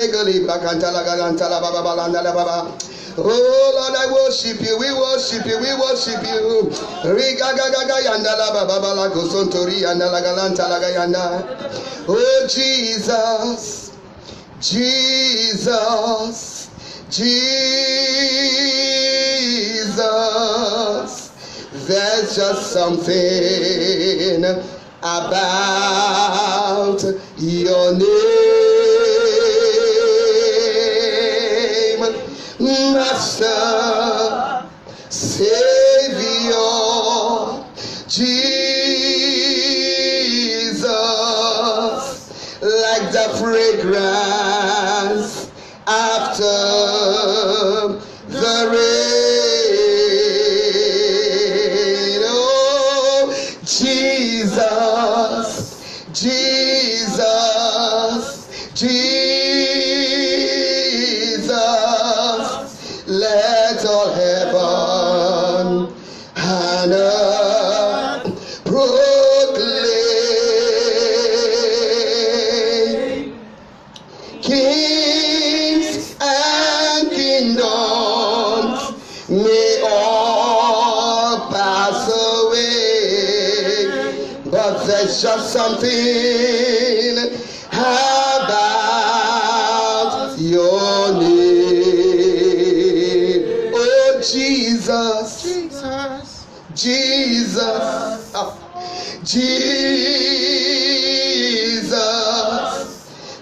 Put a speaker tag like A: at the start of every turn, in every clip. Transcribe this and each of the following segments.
A: Oh Lord, I worship you, we worship you, we worship you. Oh Jesus, Jesus, Jesus. There's just something about your name, Master, Savior, Jesus, like the fragrance after the rain. Oh, Jesus, Jesus, Jesus, let all heaven and earth proclaim. Kings and kingdoms may all pass away, but there's just something about your name. Oh Jesus, Jesus, Jesus, Jesus.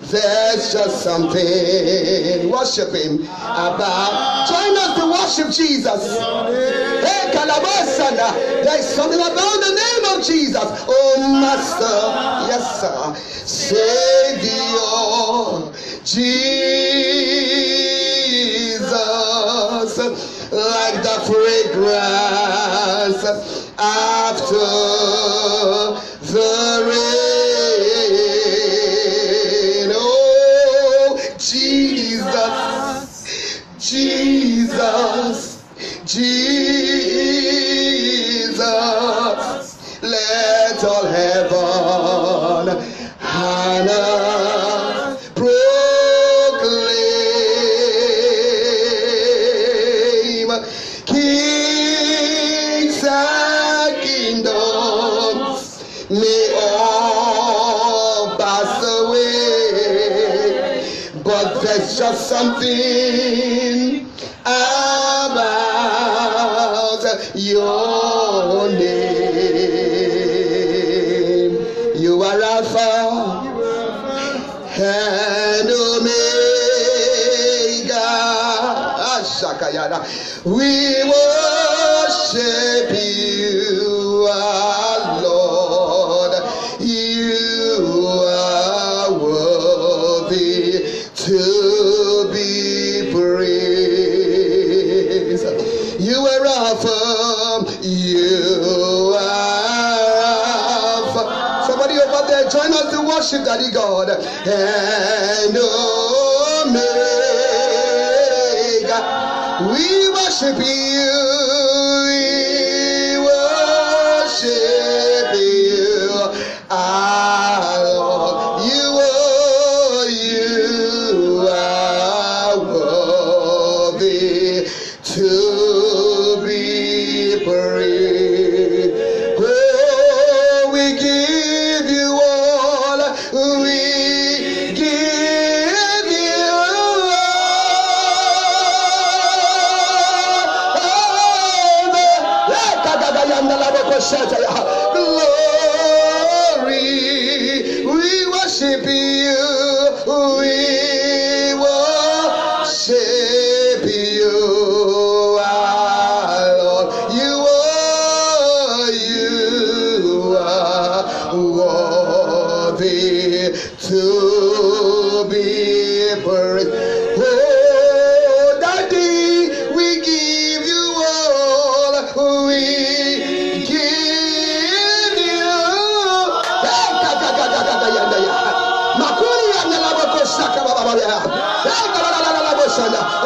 A: There's just something, worship him, about. Join us to worship Jesus. Hey, Kalabasana. There's something about the name of Jesus. Oh, Master, yes, sir. Savior, Jesus, like the fragrance after the rain. Oh, Jesus, Jesus, Jesus, let all heaven and earth proclaim. Kings and kingdoms may all pass away, but there's just something about your name. You are Alpha and Omega. Ashakayana. We worship you, our Lord. You are worthy to be praised. You are Alpha. You are Alpha. Somebody over there, join us to worship Daddy God. And Omega. We worship you. We worship you. Our Lord. You are worthy to be praised. Oh, we give you all. We give you all. Glory, we worship you. We worship you, our Lord. You are worthy to be praised. Oh, Daddy, we give you all. We give you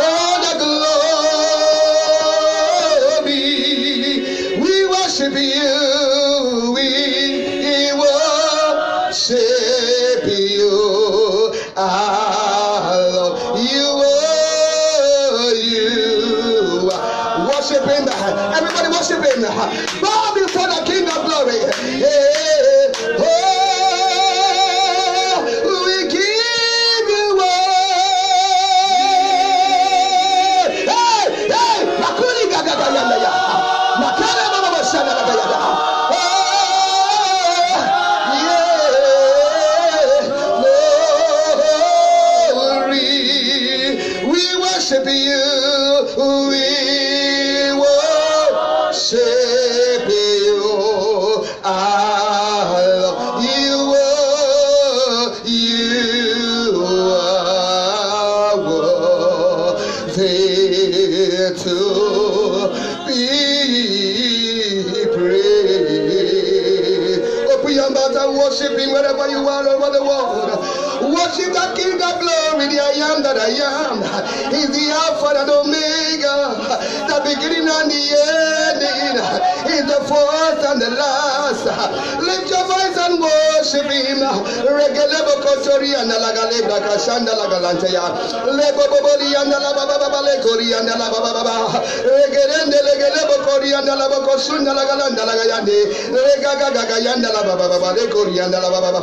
A: all the glory. We worship you. We worship you, our Lord. name. Bow before the King of Glory. Oh, we give you all. Hey, hey, Makuli Gaga Yanda. Makala Mama Shana Gayada. Worship you, we worship you. I love you, you are worthy to be praised. Open your mouth and worship him wherever you are over the world. Worship the King of Glory, the I am that I am. He's the Alpha and Omega, the beginning and the ending. He's the first and the last. Lift your voice and worship him. Regelebo kotori and la galebra kashanda la galanteya. Lebo boboli and la baba le kori and la baba. Regelende legelebo kori and la baba kosunda la galanda la gayande. Regaga gayanda la baba le kori and la baba.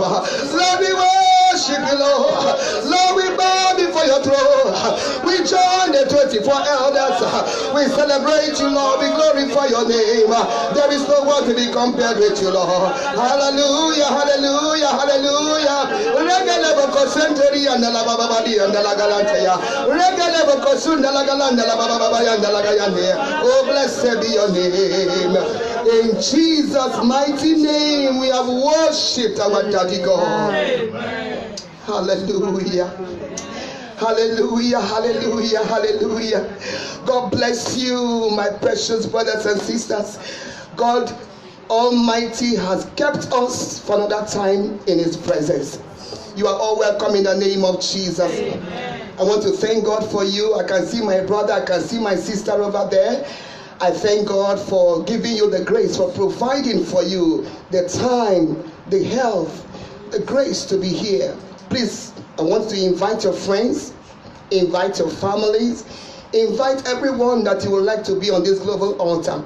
A: Lord, we worship you, Lord. Lord, we bow before your throne. We join the 24 elders. We celebrate you, Lord. We glorify your name. There is no one to be compared with you, Lord. Hallelujah, hallelujah, hallelujah. Regelebo kosenteri and la baba and la galanteya. Regelebo kosunda la galanda la baba and la gayande. Oh, blessed be your name. In Jesus' mighty name, we have worshipped our Daddy God. Amen. Hallelujah. Hallelujah, hallelujah, hallelujah. God bless you, my precious brothers and sisters. God Almighty has kept us for another time in His presence. You are all welcome in the name of Jesus. Amen. I want to thank God for you. I can see my brother, I can see my sister over there. I thank God for giving you the grace, for providing for you the time, the health, the grace to be here. Please, I want to invite your friends, invite your families, invite everyone that you would like to be on this global altar.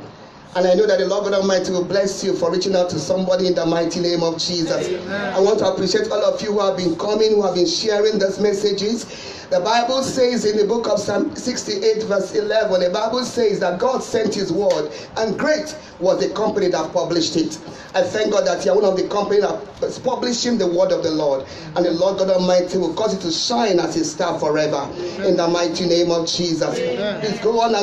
A: And I know that the Lord God Almighty will bless you for reaching out to somebody in the mighty name of Jesus. Amen. I want to appreciate all of you who have been coming, who have been sharing these messages. The Bible says in the book of Psalm 68 verse 11, the Bible says that God sent his word and great was the company that published it. I thank God that you are one of the company that is publishing the word of the Lord. And the Lord God Almighty will cause it to shine as a star forever. Amen. In the mighty name of Jesus. Amen. Please go on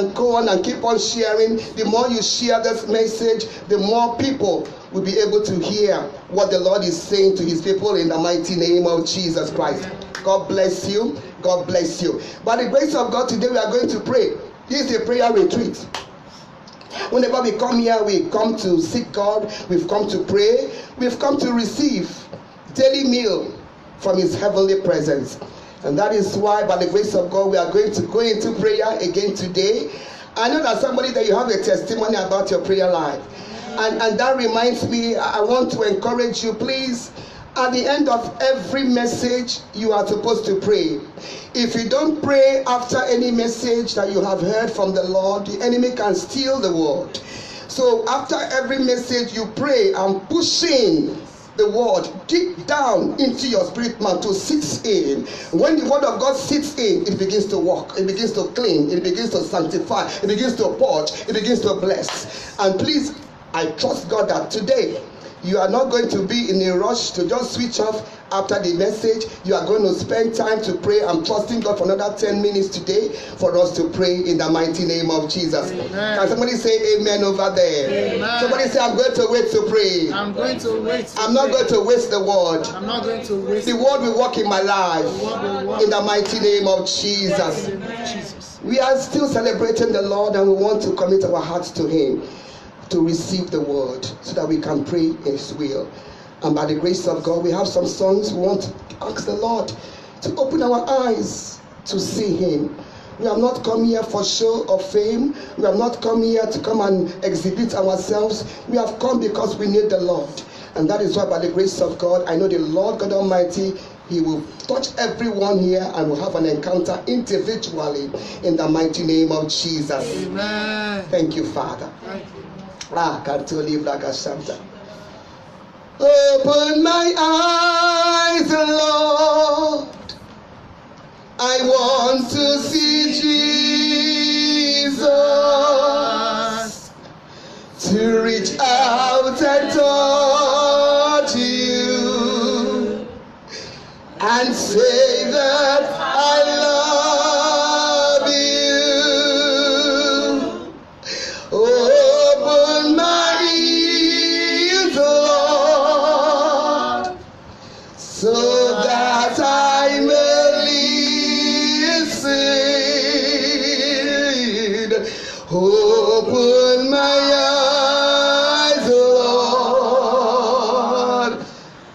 A: and keep on sharing. The more you share this message, the more people will be able to hear what the Lord is saying to his people in the mighty name of Jesus Christ. God bless you. God bless you. By the grace of God, today we are going to pray. This is a prayer retreat. Whenever we come here, we come to seek God. We've come to pray. We've come to receive daily meal from his heavenly presence. And that is why, by the grace of God, we are going to go into prayer again today. I know that somebody that you have a testimony about your prayer life. And that reminds me, I want to encourage you, please. At the end of every message, you are supposed to pray. If you don't pray after any message that you have heard from the Lord, the enemy can steal the word. So after every message, you pray and push in the word deep down into your spirit man to sit in. When the word of God sits in, it begins to work, it begins to clean, it begins to sanctify, it begins to purge, it begins to bless. And please, I trust God that today, you are not going to be in a rush to just switch off after the message. You are going to spend time to pray. I'm trusting God for another 10 minutes today for us to pray in the mighty name of Jesus. Amen. Can somebody say amen over there? Amen. Somebody say, I'm going to wait to pray. I'm going to wait. I'm not going to waste the word. I'm not going to waste the word. Will work in my life in the mighty name of Jesus. We are still celebrating the Lord and we want to commit our hearts to him, to receive the word so that we can pray his will. And by the grace of God, we have some songs we want to ask the Lord to open our eyes to see him. We have not come here for show or fame. We have not come here to come and exhibit ourselves. We have come because we need the Lord. And that is why by the grace of God, I know the Lord God Almighty, he will touch everyone here and will have an encounter individually in the mighty name of Jesus. Amen. Thank you, Father. Thank you. Open my eyes, Lord. I want to see Jesus, to reach out and touch you and say that I love you. Open my ears, Lord, so that I may listen. Open my eyes, Lord.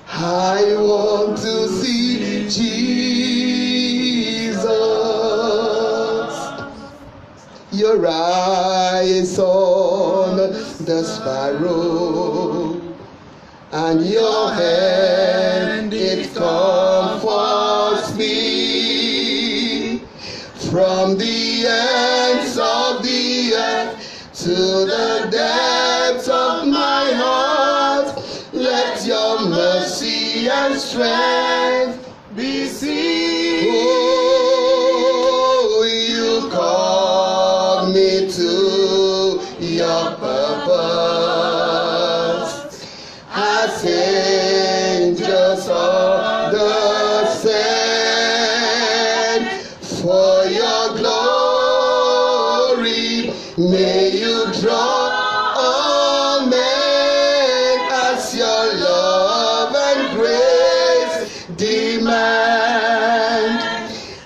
A: I want to see Jesus. Your eyes on the sparrow, and your hand it comforts me. From the ends of the earth to the depths of my heart, let your mercy and strength be seen. Oh, you call me to your purpose, as angels on the sand. For your glory, may you draw all men as your love and grace demand.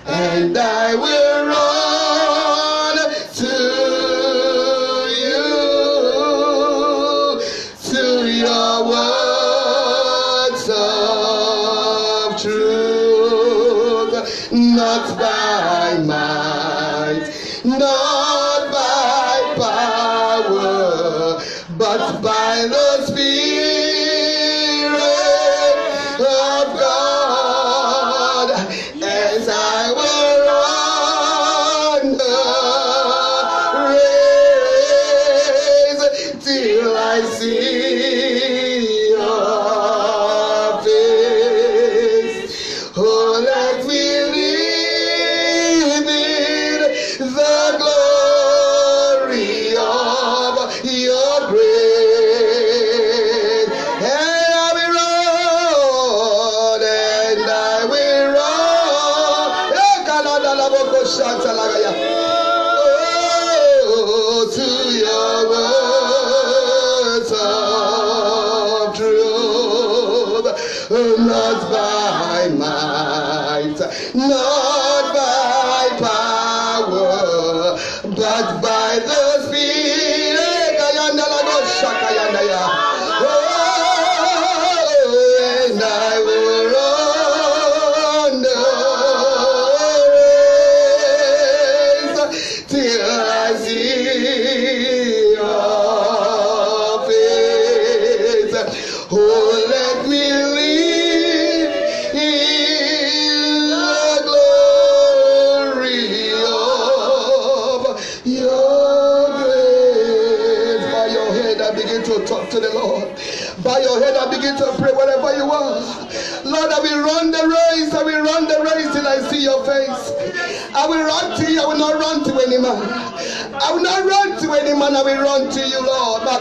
A: And I will run to your words of truth, not by might, not by power, but by the Spirit of God, as I will run the race till I see your face. Oh, let me live in the glory of your grace. And I will run, and I will run. Oh, to your words of truth, not by might, not by power, but by the Spirit. Oh, and I will run the race till I see your face. Oh, let me live in the glory of your grace. Bow your head and begin to talk to the Lord. Bow your head and begin to pray wherever you are. Lord, I will run the race. I will run the race till I see your face. I will run to you. I will not run to any man. I will not run to any man. I will run to you, Lord. I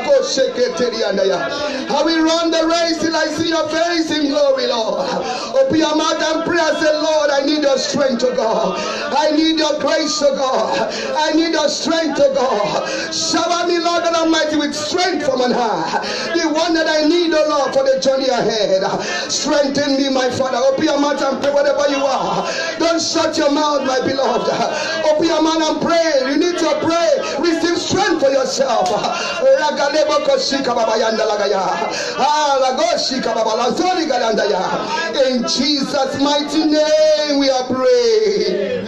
A: will run the race till I see your face in glory, Lord. Open your mouth and pray and say, Lord, I need your strength, oh God. I need your grace, oh God. I need your strength, oh God. Shower me, Lord God Almighty, with strength from on high. The one that I need, oh Lord, for the journey ahead. Strengthen me, my Father. Open your mouth and pray wherever you are. Don't shut your mouth, my beloved. Open your mouth and pray. You need to pray. Receive strength for yourself. In Jesus' mighty name we are praying.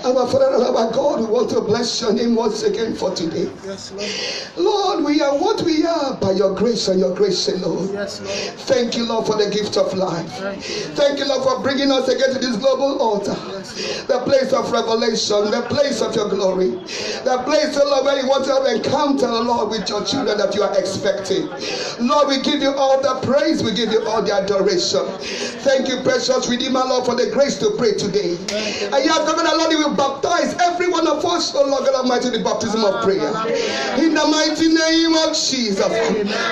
A: Our Father, our God, we want to bless your name once again for today.
B: Yes, Lord.
A: Lord, we are what we are by your grace and your grace alone.
B: Yes, Lord.
A: Thank you, Lord, for the gift of life. Thank you, Lord, for bringing us again to this global altar. The place of revelation, the place of your glory. The place, oh Lord, where you want to have an encounter, oh Lord, with your children that you are expecting. Lord, we give you all the praise. We give you all the adoration. Thank you, precious Redeemer, Lord, for the grace to pray today. And you have given, Lord, you will baptize every one of us, oh Lord God Almighty, the baptism of prayer. In the mighty name of Jesus.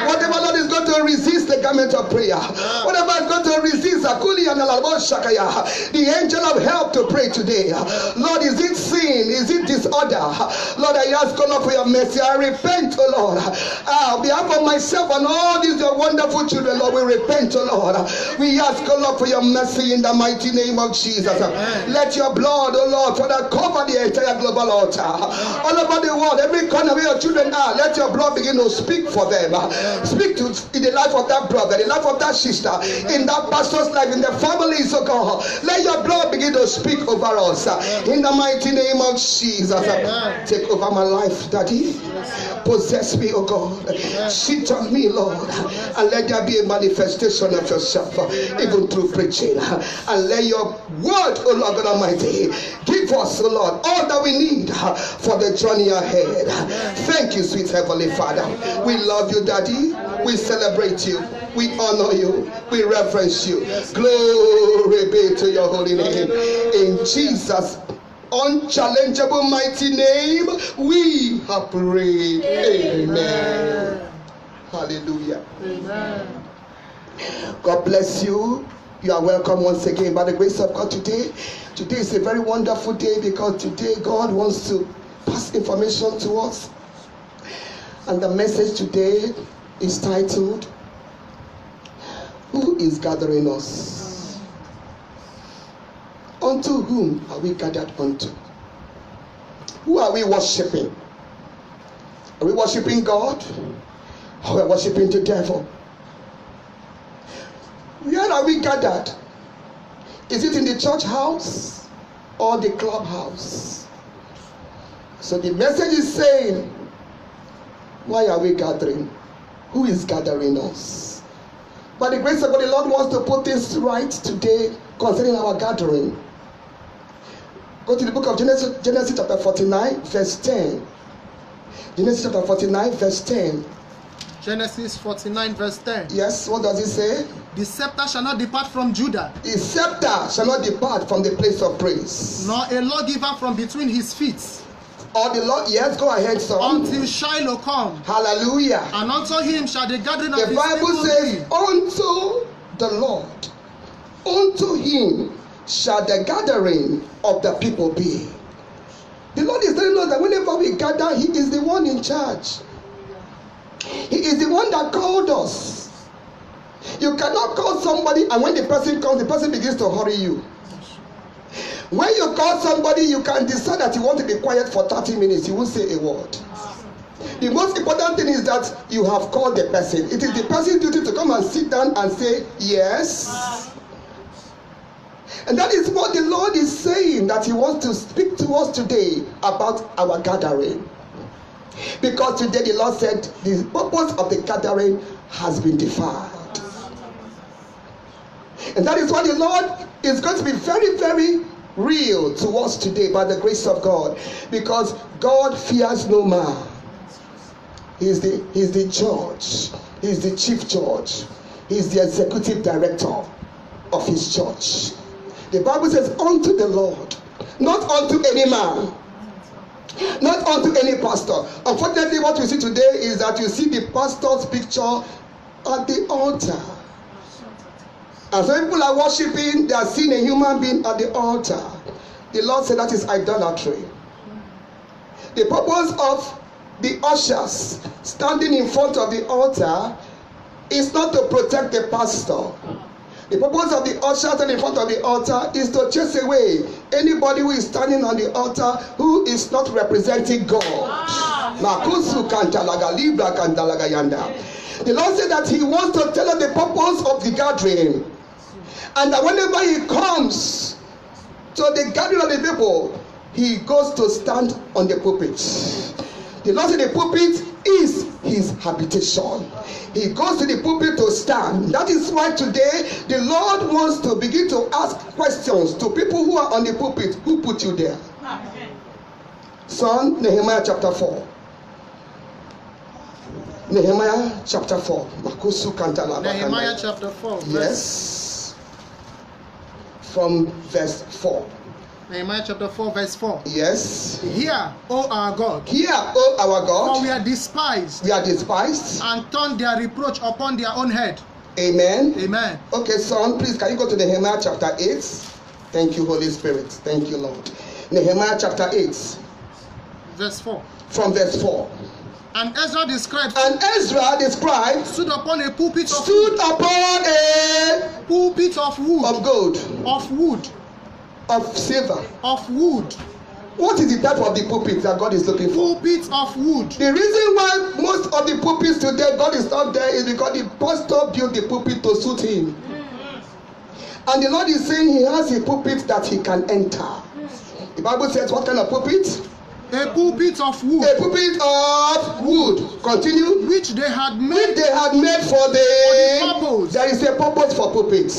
A: Whatever, Lord, is going to resist the garment of prayer, whatever is going to resist Akuli and Shakaya, the angel of help to pray today. Lord, is it sin? Is it disorder? Lord, I ask, oh Lord, for your mercy. I repent, oh Lord. On behalf of myself and all these your wonderful children, Lord, we repent, oh Lord. We ask, oh Lord, for your mercy in the mighty name of Jesus. Let your blood, oh Lord, Father, cover the entire global altar. All over the world, every corner where your children are, let your blood begin to speak for them. Speak to in the life of that brother, the life of that sister, in that pastor's life, in the families, oh God. Let your blood begin to speak over us. In the mighty name of Jesus. Take over my life, Daddy. Possess me, oh God. Sit on me, Lord. And let there be a manifestation of yourself, even through preaching. And let your word, oh Lord God Almighty, give us, oh Lord, all that we need for the journey ahead. Thank you, sweet Heavenly Father. We love you, Daddy. We celebrate you. We honor you. We reverence you. Glory be to your holy name. In Jesus' unchallengeable mighty name, we have prayed. Amen. Hallelujah.
B: Amen.
A: God bless you. You are welcome once again by the grace of God today. Today is a very wonderful day because today God wants to pass information to us. And the message today is titled, Who is Gathering Us? Unto whom are we gathered unto? Who are we worshiping? Are we worshiping God? Or are we worshiping the devil? Where are we gathered? Is it in the church house or the clubhouse? So the message is saying, why are we gathering? Who is gathering us? By the grace of God, the Lord wants to put this right today concerning our gathering. Go to the book of Genesis chapter 49, verse 10. Genesis chapter 49, verse 10.
B: Genesis 49, verse 10.
A: Yes, what does it say?
B: The scepter shall not depart from Judah,
A: The scepter shall not depart from the place of praise.
B: nor a lawgiver from between his feet,
A: Or the Lord, yes, go ahead, son.
B: until Shiloh come.
A: Hallelujah.
B: And unto him shall the gathering of
A: The
B: his
A: Bible
B: people
A: says,
B: be.
A: unto the Lord, unto him shall the gathering of the people be. The Lord is telling us that whenever we gather, he is the one in charge. He is the one that called us. You cannot call somebody and when the person comes, the person begins to hurry you. When you call somebody, you can decide that you want to be quiet for 30 minutes. You won't say a word. The most important thing is that you have called the person. It is the person's duty to come and sit down and say yes. And that is what the Lord is saying, that he wants to speak to us today about our gathering. Because today the Lord said the purpose of the gathering has been defined. And that is why the Lord is going to be very, very real to us today by the grace of God. Because God fears no man. He's the judge. He's the chief judge. He's the executive director of his church. The Bible says, unto the Lord, not unto any man, not unto any pastor. Unfortunately, what we see today is that you see the pastor's picture at the altar. And so people are worshiping, they are seeing a human being at the altar. The Lord said that is idolatry. The purpose of the ushers standing in front of the altar is not to protect the pastor. The purpose of the usher standing in front of the altar is to chase away anybody who is standing on the altar who is not representing God. The Lord said that he wants to tell us the purpose of the gathering. And that whenever he comes to the gathering of the people, he goes to stand on the pulpit. The Lord said the pulpit is his habitation. He goes to the pulpit to stand. That is why today the Lord wants to begin to ask questions to people who are on the pulpit. Who put you there? Son, Nehemiah chapter 4. Nehemiah chapter 4.
B: Nehemiah chapter 4.
A: Yes. From verse 4.
B: Nehemiah chapter 4 verse 4.
A: Yes.
B: Hear, O our God.
A: Hear, O our God.
B: For we are despised.
A: We are despised.
B: And turn their reproach upon their own head.
A: Amen.
B: Amen.
A: Okay, son, please can you go to Nehemiah chapter 8? Thank you, Holy Spirit. Thank you, Lord. Nehemiah chapter 8.
B: Verse 4.
A: From verse 4.
B: And Ezra the scribe
A: stood
B: upon a pulpit of
A: upon a
B: pulpit of wood.
A: Of gold.
B: Of wood.
A: Of silver.
B: Of wood.
A: What is the type of the pulpit that God is looking for?
B: Pulpit of wood.
A: The reason why most of the pulpits today God is not there is because the pastor built the pulpit to suit him. And the Lord is saying he has a pulpit that he can enter. The Bible says what kind of pulpit?
B: A pulpit of wood.
A: A pulpit of wood. Continue.
B: Which they had made
A: for the
B: purpose.
A: There is a purpose for pulpit.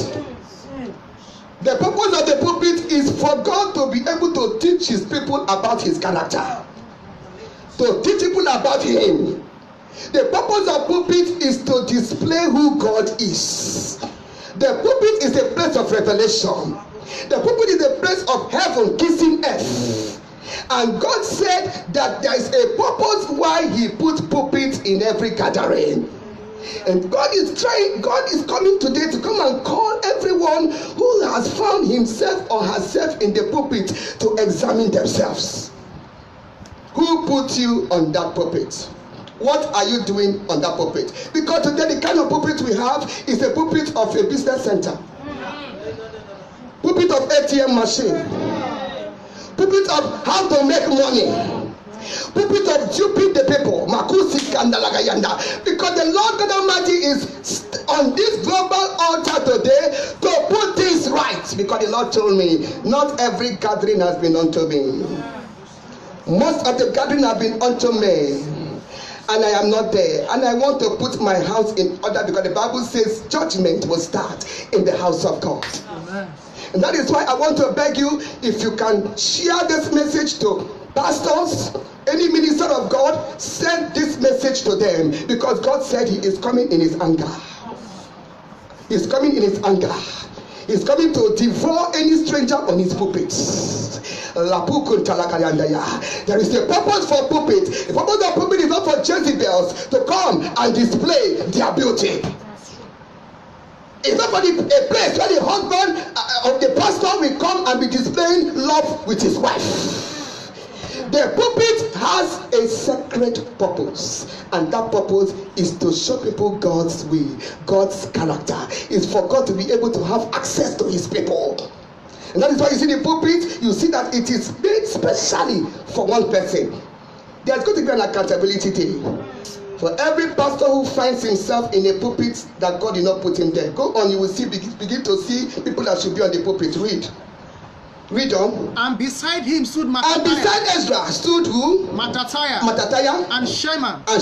A: The purpose of the pulpit is for God to be able to teach his people about his character. To teach people about him. The purpose of pulpit is to display who God is. The pulpit is a place of revelation. The pulpit is a place of heaven kissing earth. And God said that there is a purpose why he put pulpit in every gathering. And God is coming today to come and call everyone who has found himself or herself in the pulpit to examine themselves. Who put you on that pulpit? What are you doing on that pulpit? Because today the kind of pulpit we have is a pulpit of a business center. Pulpit of ATM machine. Pulpit of how to make money. Pulpit of duping the people. Because the Lord God Almighty is on this global altar today to put things right. Because the Lord told me, not every gathering has been unto me. Most of the gathering have been unto me. And I am not there. And I want to put my house in order because the Bible says judgment will start in the house of God. Amen. And that is why I want to beg you, if you can share this message to pastors, any minister of God, send this message to them because God said he is coming in his anger. He's coming in his anger. He's coming to devour any stranger on his pulpit. There is a purpose for pulpit. The purpose of pulpit is not for Jezebels to come and display their beauty. It's not for a place where the husband of the pastor will come and be displaying love with his wife. The pulpit has a sacred purpose, and that purpose is to show people God's way, God's character. It's for God to be able to have access to his people. And that is why you see the pulpit, you see that it is made specially for one person. There's going to be an accountability day. For every pastor who finds himself in a pulpit that God did not put him there. Go on, you will see, begin to see people that should be on the pulpit. Read on.
B: And beside him stood Mattatiah.
A: And beside Ezra stood who?
B: Mattatiah. And Shema. And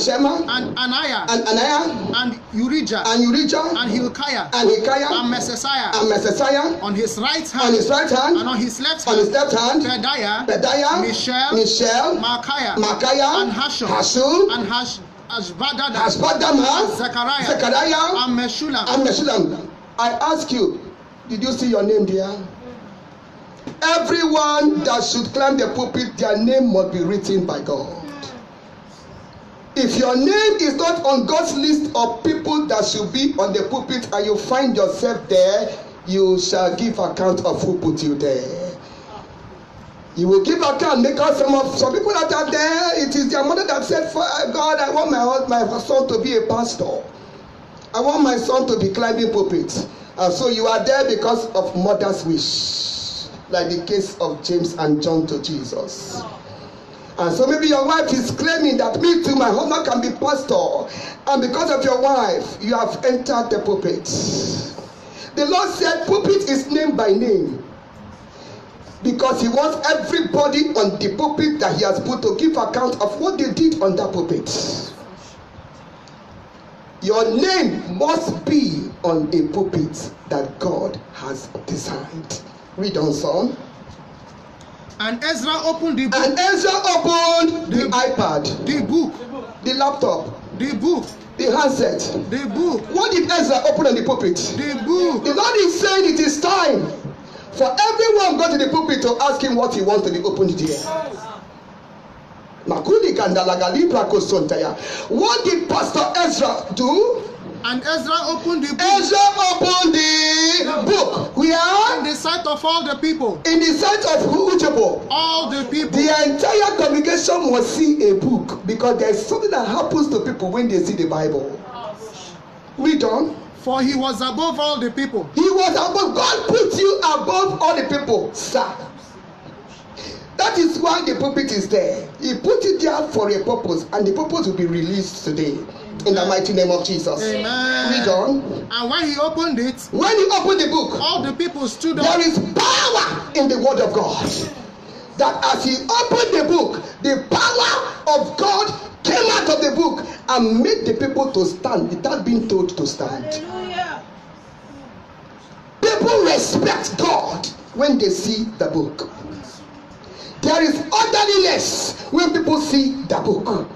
B: Ananiah. And Urijah. And Hilkiah. And
A: Messiah.
B: On his right hand. And on his left hand. Pedaiah. Mishael. Malchiah. And Hashum. And Hashbaddan. And Zechariah. And Meshullam.
A: I ask you, did you see your name there? Everyone that should climb the pulpit, their name must be written by God. If your name is not on God's list of people that should be on the pulpit and you find yourself there, you shall give account of who put you there. You will give account because some people that are there, it is their mother that said, God, I want my son to be a pastor. I want my son to be climbing pulpits. And so you are there because of mother's wish. Like the case of James and John to Jesus. And so maybe your wife is claiming that me too, my husband can be pastor. And because of your wife, you have entered the pulpit. The Lord said pulpit is name by name. Because he wants everybody on the pulpit that he has put to give account of what they did on that pulpit. Your name must be on a pulpit that God has designed. Read on, son.
B: And Ezra opened the book.
A: And Ezra opened the iPad,
B: the book,
A: the laptop,
B: the book,
A: the handset,
B: the book.
A: What did Ezra open on the pulpit?
B: The book.
A: The Lord is saying it is time for everyone go to the pulpit to ask him what he wants to be opened there. What did Pastor Ezra do?
B: And Ezra opened the book.
A: Ezra opened the book. We are
B: in the sight of all the people.
A: In the sight of who people?
B: All the people.
A: The entire congregation must see a book, because there is something that happens to people when they see the Bible. Read on.
B: For he was above all the people.
A: He was above. God put you above all the people, sir. That is why the pulpit is there. He put it there for a purpose, and the purpose will be released today. In the mighty name of Jesus.
B: Amen.
A: Read on.
B: And when he opened it,
A: when he opened the book,
B: all the people stood up.
A: There is power in the word of God. That as he opened the book, the power of God came out of the book and made the people to stand without being told to stand. Hallelujah. People respect God when they see the book. There is orderliness when people see the book.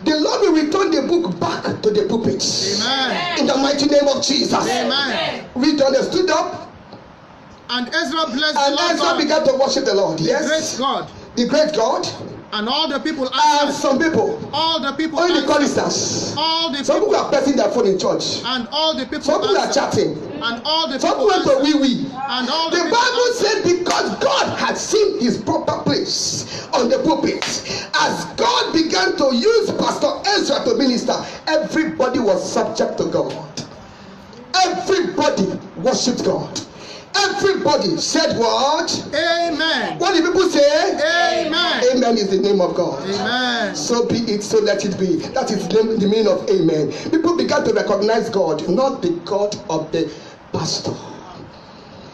A: The Lord will return the book back to the pulpit.
B: Amen.
A: In the mighty name of Jesus.
B: Amen.
A: Read on, stood up.
B: And Ezra blessed
A: the
B: Lord.
A: And Ezra began to worship the Lord.
B: The great God.
A: The great God.
B: And all the people
A: answered. And some people.
B: All the people
A: only
B: answered.
A: The choristers.
B: All the
A: some people are pressing their phone in church.
B: And all the people
A: some people
B: answered.
A: Are chatting.
B: And all the
A: some
B: people
A: went to wee-wee.
B: And all the
A: Bible said because God had seen his proper place on the pulpit, as God began to use Pastor Ezra to minister, everybody was subject to God. Everybody worshipped God. Everybody said what?
B: Amen.
A: What did people say?
B: Amen.
A: Amen is the name of God.
B: Amen.
A: So be it, so let it be. That is the meaning of amen. People began to recognize God, not the God of the pastor,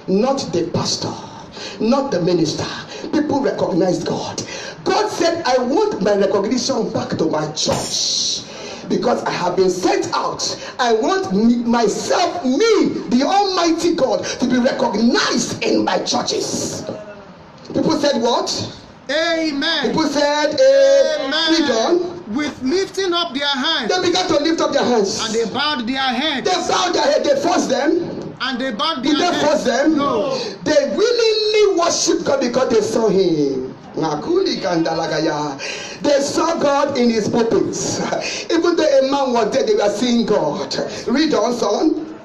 A: not the pastor, not the minister. People recognized God. God said, I want my recognition back to my church. Because I have been sent out, I want myself, the Almighty God, to be recognized in my churches. People said what?
B: Amen.
A: People said amen. Read on.
B: With lifting up their hands.
A: They began to lift up their hands.
B: And they bowed their heads.
A: They bowed their head. They forced them.
B: And they bowed their heads.
A: Did they force them?
B: No.
A: They willingly worshiped God because they saw him. They saw God in his pulpits. Even though a man was dead, they were seeing God. Read on, son.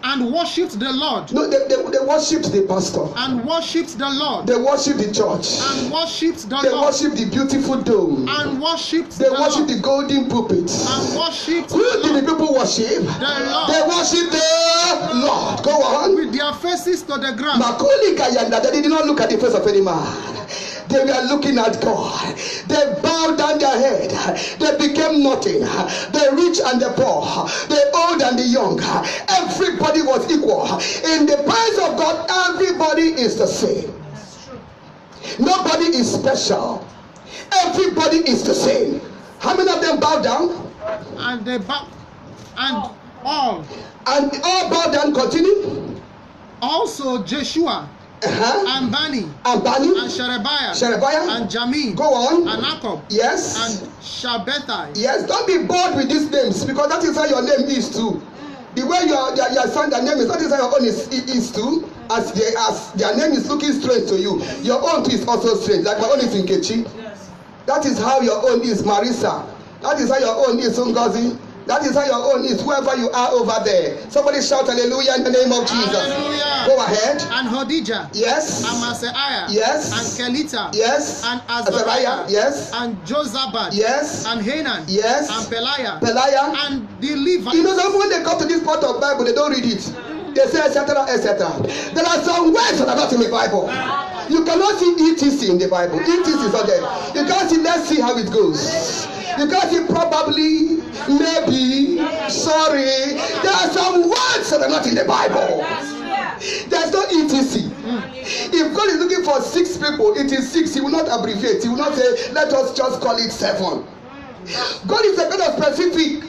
B: And worshipped the Lord.
A: No, they worshipped the pastor.
B: And worshipped the Lord.
A: They worshipped the church.
B: And worshipped the Lord.
A: They worshipped the beautiful dome.
B: And worshipped
A: They worshipped the golden pulpit.
B: And worshipped
A: Who did the people worship?
B: The Lord.
A: They worshipped the Lord. Go on.
B: With their faces to the ground.
A: They did not look at the face of any man. They were looking at God. They bowed down their head. They became nothing. The rich and the poor, the old and the young, everybody was equal. In the presence of God, everybody is the same. Nobody is special. Everybody is the same. How many of them bowed down?
B: And they bowed. And all
A: bowed down. Continue.
B: Also Joshua. And Bani. And Sherebiah. And Jamin.
A: Go on.
B: And Jacob.
A: Yes.
B: And Shabbatai.
A: Yes. Don't be bored with these names, because that is how your name is too. The way your son, their name is, that is how your own is too. As their name is looking strange to you, your own too is also strange. Like my own is Nkechi. Yes. That is how your own is Marisa. That is how your own is Ngozi. That is how your own is, whoever you are over there. Somebody shout hallelujah in the name of Jesus.
B: Hallelujah.
A: Go ahead.
B: And Hodijah.
A: Yes.
B: And Maseiah.
A: Yes.
B: And Kelita.
A: Yes.
B: And Azariah.
A: Yes.
B: And Jozabad.
A: Yes.
B: And Hanan.
A: Yes.
B: And Peliah.
A: And
B: the Levites.
A: You know, some when they come to this part of the Bible, they don't read it. They say etc. etc. There are some words that are not in the Bible. You cannot see etc. in the Bible. etc. is not there. You can't see let's see how it goes. You can't see probably, maybe, sorry. There are some words that are not in the Bible. There's no etc. If God is looking for 6 people, it is 6. He will not abbreviate. He will not say, let us just call it 7. God is a God of specific.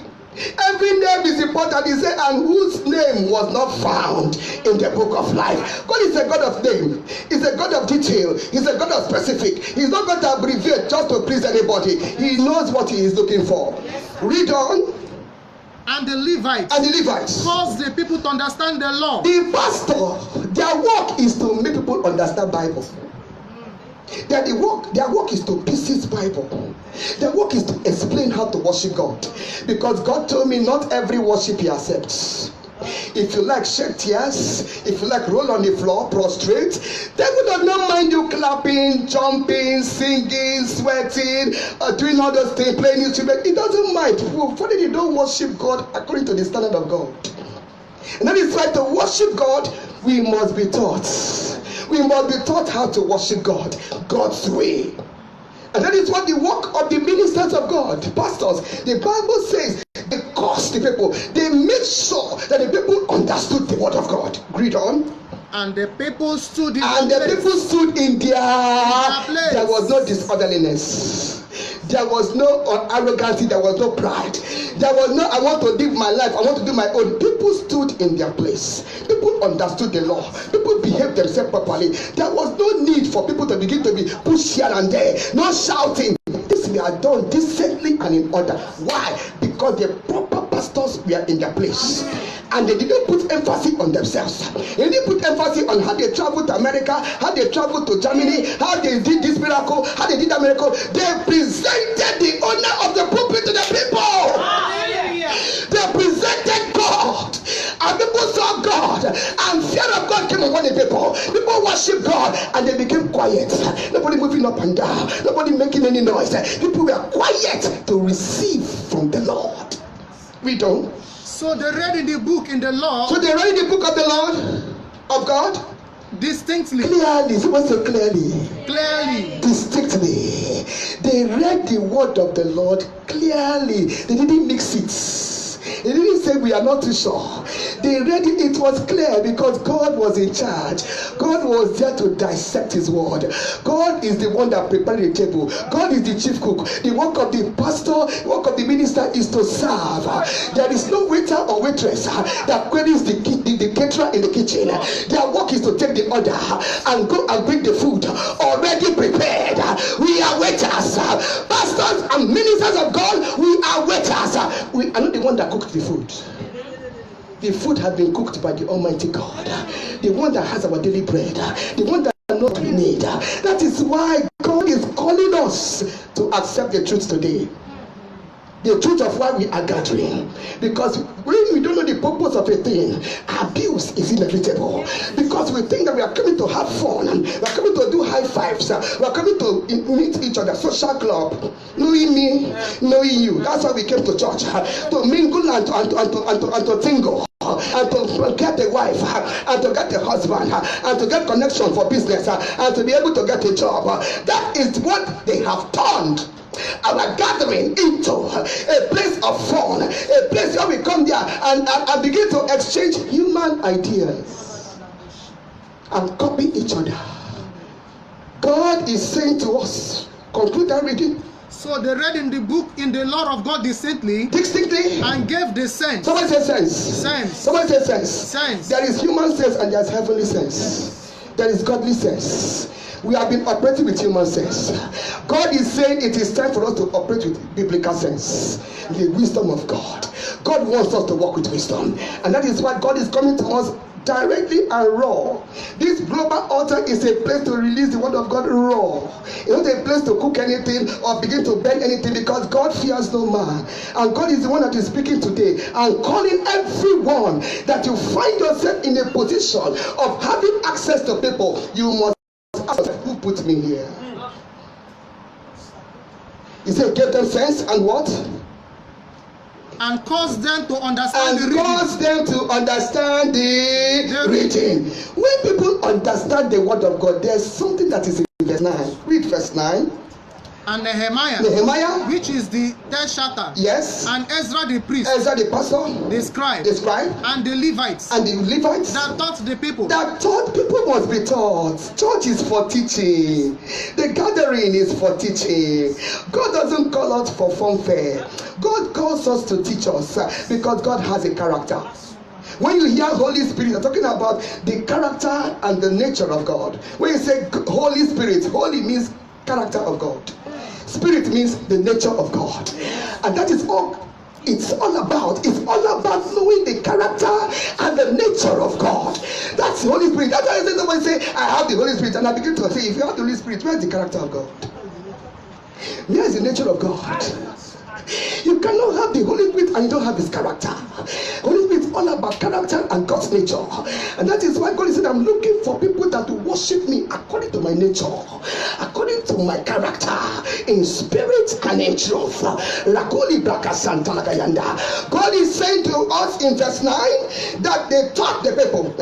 A: Every name is important. He said, and whose name was not found in the book of life. God is a God of name. He's a God of detail. He's a God of specific. He's not going to abbreviate just to please anybody. He knows what he is looking for. Read on.
B: And the Levites cause the people to understand the law.
A: The pastor, their work is to make people understand Bible. Their work is to pieces Bible. Their work is to explain how to worship God. Because God told me not every worship he accepts. If you like shed tears, if you like roll on the floor, prostrate, devil does not mind you clapping, jumping, singing, sweating, doing all those things, playing instruments. He doesn't mind. For you don't worship God according to the standard of God. And that is why to worship God, we must be taught. We must be taught how to worship God, God's way. And that is what the work of the ministers of God, pastors, the Bible says, they cost the people. They make sure that the people understood the word of God. Read on.
B: And the people stood in
A: people stood in their place. There was no disorderliness. There was no arrogance. There was no pride. There was no, I want to live my life. I want to do my own. People stood in their place. People understood the law. People behaved themselves properly. There was no need for people to begin to be pushed here and there. No shouting. This we are done decently and in order. Why? Because the proper pastors were in their place. And they didn't put emphasis on themselves. They didn't put emphasis on how they traveled to America, how they traveled to Germany, how they did this miracle, how they did that miracle. They presented the honor of the pulpit to the people. They presented God. And people saw God. And fear of God came upon the people. People worshiped God. And they became quiet. Nobody moving up and down. Nobody making any noise. People were quiet to receive from the Lord. We don't.
B: So they read in the book in the law.
A: So they read the book of the Lord, of God,
B: distinctly.
A: Clearly. Someone say clearly.
B: Clearly.
A: Distinctly. They read the word of the Lord clearly. They didn't mix it. They didn't say we are not too sure. They read it. It was clear because God was in charge. God was there to dissect his word. God is the one that prepared the table. God is the chief cook. The work of the pastor, the work of the minister is to serve. There is no waiter or waitress that queries the caterer in the kitchen. Their work is to take the order and go and bring the food already prepared. We are waiters. Pastors and ministers of God, we are waiters. We are not the one that cooked the food. The food had been cooked by the Almighty God, the one that has our daily bread, the one that knows what we need. That is why God is calling us to accept the truth today. The truth of why we are gathering. Because when we don't know the purpose of a thing, abuse is inevitable. Because we think that we are coming to have fun, we are coming to do high fives, we are coming to meet each other, social club, knowing me, knowing you. That's why we came to church, to mingle and to tingle. And to get a wife, and to get a husband, and to get connection for business, and to be able to get a job. That is what they have turned our gathering into a place of fun, a place where we come there and begin to exchange human ideas and copy each other. God is saying to us, conclude that reading.
B: So they read in the book in the law of God distinctly and gave the sense.
A: Somebody say sense.
B: Sense.
A: Somebody say sense.
B: Sense.
A: There is human sense and there is heavenly sense. There is godly sense. We have been operating with human sense. God is saying it is time for us to operate with biblical sense, the wisdom of God. God wants us to walk with wisdom, and that is why God is coming to us directly and raw. This global altar is a place to release the word of God raw. It's not a place to cook anything or begin to bend anything, because God fears no man. And God is the one that is speaking today and calling everyone that you find yourself in a position of having access to people. You must ask, who put me here? He said, give them sense and what?
B: And cause them to understand the reading.
A: Cause them to understand the reading. When people understand the word of God, there's something that is in verse 9. Read verse 9.
B: and Nehemiah, which is the Teshatar,
A: yes,
B: and Ezra the priest,
A: Ezra the pastor,
B: the scribe, and the Levites, that taught the people.
A: That taught people must be taught. Church is for teaching. The gathering is for teaching. God doesn't call us for funfair. God calls us to teach us because God has a character. When you hear Holy Spirit, you're talking about the character and the nature of God. When you say Holy Spirit, holy means character of God. Spirit means the nature of God. And that is all it's all about. It's all about knowing the character and the nature of God. That's the Holy Spirit. That's why somebody say, I have the Holy Spirit. And I begin to say, if you have the Holy Spirit, where's the character of God? Where is the nature of God? You cannot have the Holy Spirit and you don't have his character. Holy Spirit is all about character and God's nature. And that is why God said, I'm looking for people that will worship me according to my nature, according to my character, in spirit and in truth. God is saying to us in verse 9 that they taught the people.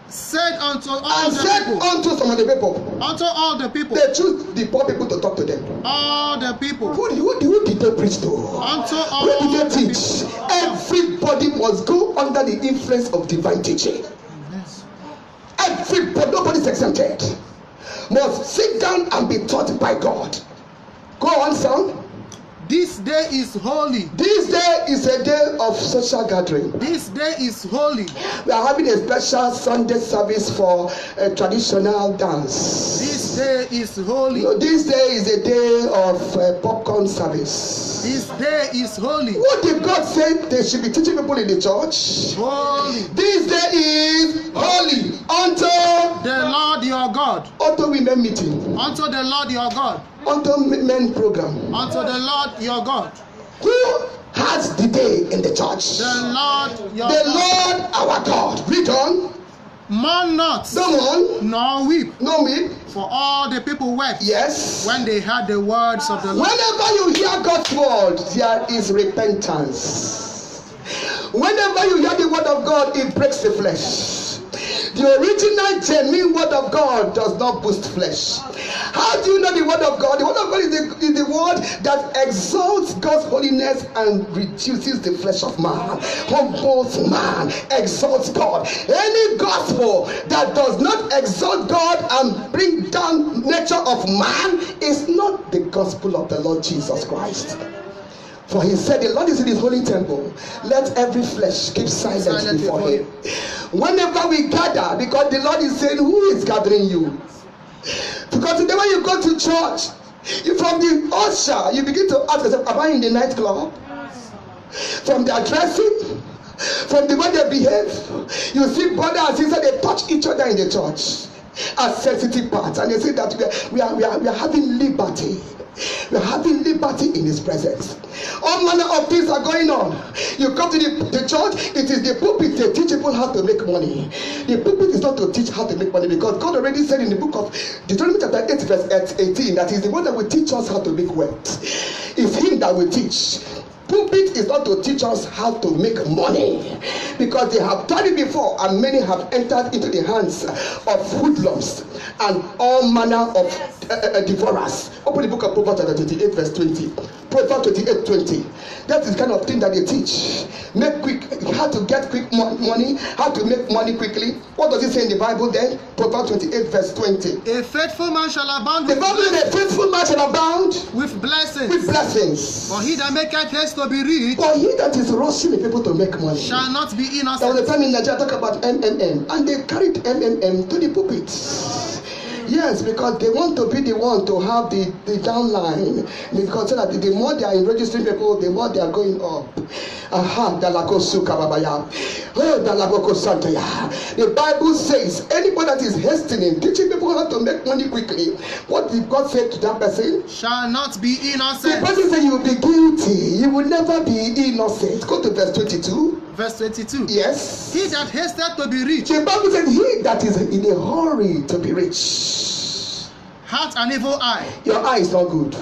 B: Said unto all
A: and
B: the
A: said
B: people.
A: Unto some of the people.
B: Unto all the people.
A: They choose the poor people to talk to them.
B: All the people.
A: Who did they preach to?
B: Unto all.
A: Who did they teach? Everybody must go under the influence of divine teaching.
B: Yes.
A: Everybody, nobody is exempted. Must sit down and be taught by God. Go on, son.
B: This day is holy.
A: This day is a day of social gathering.
B: This day is holy.
A: We are having a special Sunday service for a traditional dance.
B: This day is holy.
A: No, this day is a day of popcorn service.
B: This day is holy.
A: What did God say they should be teaching people in the church?
B: Holy.
A: This day is holy unto
B: the Lord your God.
A: Unto women meeting.
B: Unto the Lord your God.
A: Unto men program.
B: Unto the Lord your God.
A: Who has the day in the church?
B: The Lord your
A: the
B: God.
A: Lord our God. Read on.
B: Mourn not.
A: Don't mourn.
B: Nor weep.
A: No weep.
B: For all the people wept.
A: Yes.
B: When they heard the words of the Lord.
A: Whenever you hear God's word, there is repentance. Whenever you hear the word of God, it breaks the flesh. The original genuine word of God does not boost flesh. How do you know the word of God? The word of God is the word that exalts God's holiness and reduces the flesh of man. Humbles man, exalts God. Any gospel that does not exalt God and bring down nature of man is not the gospel of the Lord Jesus Christ. For he said, the Lord is in his holy temple. Let every flesh keep silent before him. Whenever we gather, because the Lord is saying, who is gathering you? Because today when you go to church, from the usher, you begin to ask yourself, am I in the nightclub? From their dressing, from the way they behave, you see brother and sister, they touch each other in the church as sensitive parts, and they say that we are having liberty. We are having liberty in his presence. All manner of things are going on. You come to the church, it is the pulpit to teach people how to make money. The pulpit is not to teach how to make money, because God already said in the book of Deuteronomy chapter 8 verse 18 that he's the one that will teach us how to make wealth. It's him that will teach. Pulpit is not to teach us how to make money, because they have done it before and many have entered into the hands of hoodlums and all manner of devourers. Open the book of Proverbs chapter 28 verse 20. Proverbs 28:20. That is the kind of thing that they teach. Make quick, how to get quick money, how to make money quickly. What does it say in the Bible then? Proverbs 28 verse 20.
B: A faithful man shall abound.
A: The Bible says a faithful man shall abound
B: with blessings.
A: With blessings.
B: For he that maketh haste to be rich,
A: but he that is rushing the people to make money
B: shall not be innocent.
A: There was a time in Nigeria talk about MMM, and they carried MMM to the pulpit. Yes, because they want to be the one to have the downline. Because so that the more they are in registering people, the more they are going up. The Bible says anybody that is hastening, teaching people how to make money quickly, what did God say to that person?
B: Shall not be innocent.
A: The person said you will be guilty. You will never be innocent. Go to verse 22.
B: Verse 22.
A: Yes.
B: He that hasted to be rich.
A: The Bible says he that is in a hurry to be rich
B: hath an evil eye.
A: Your eye is not good.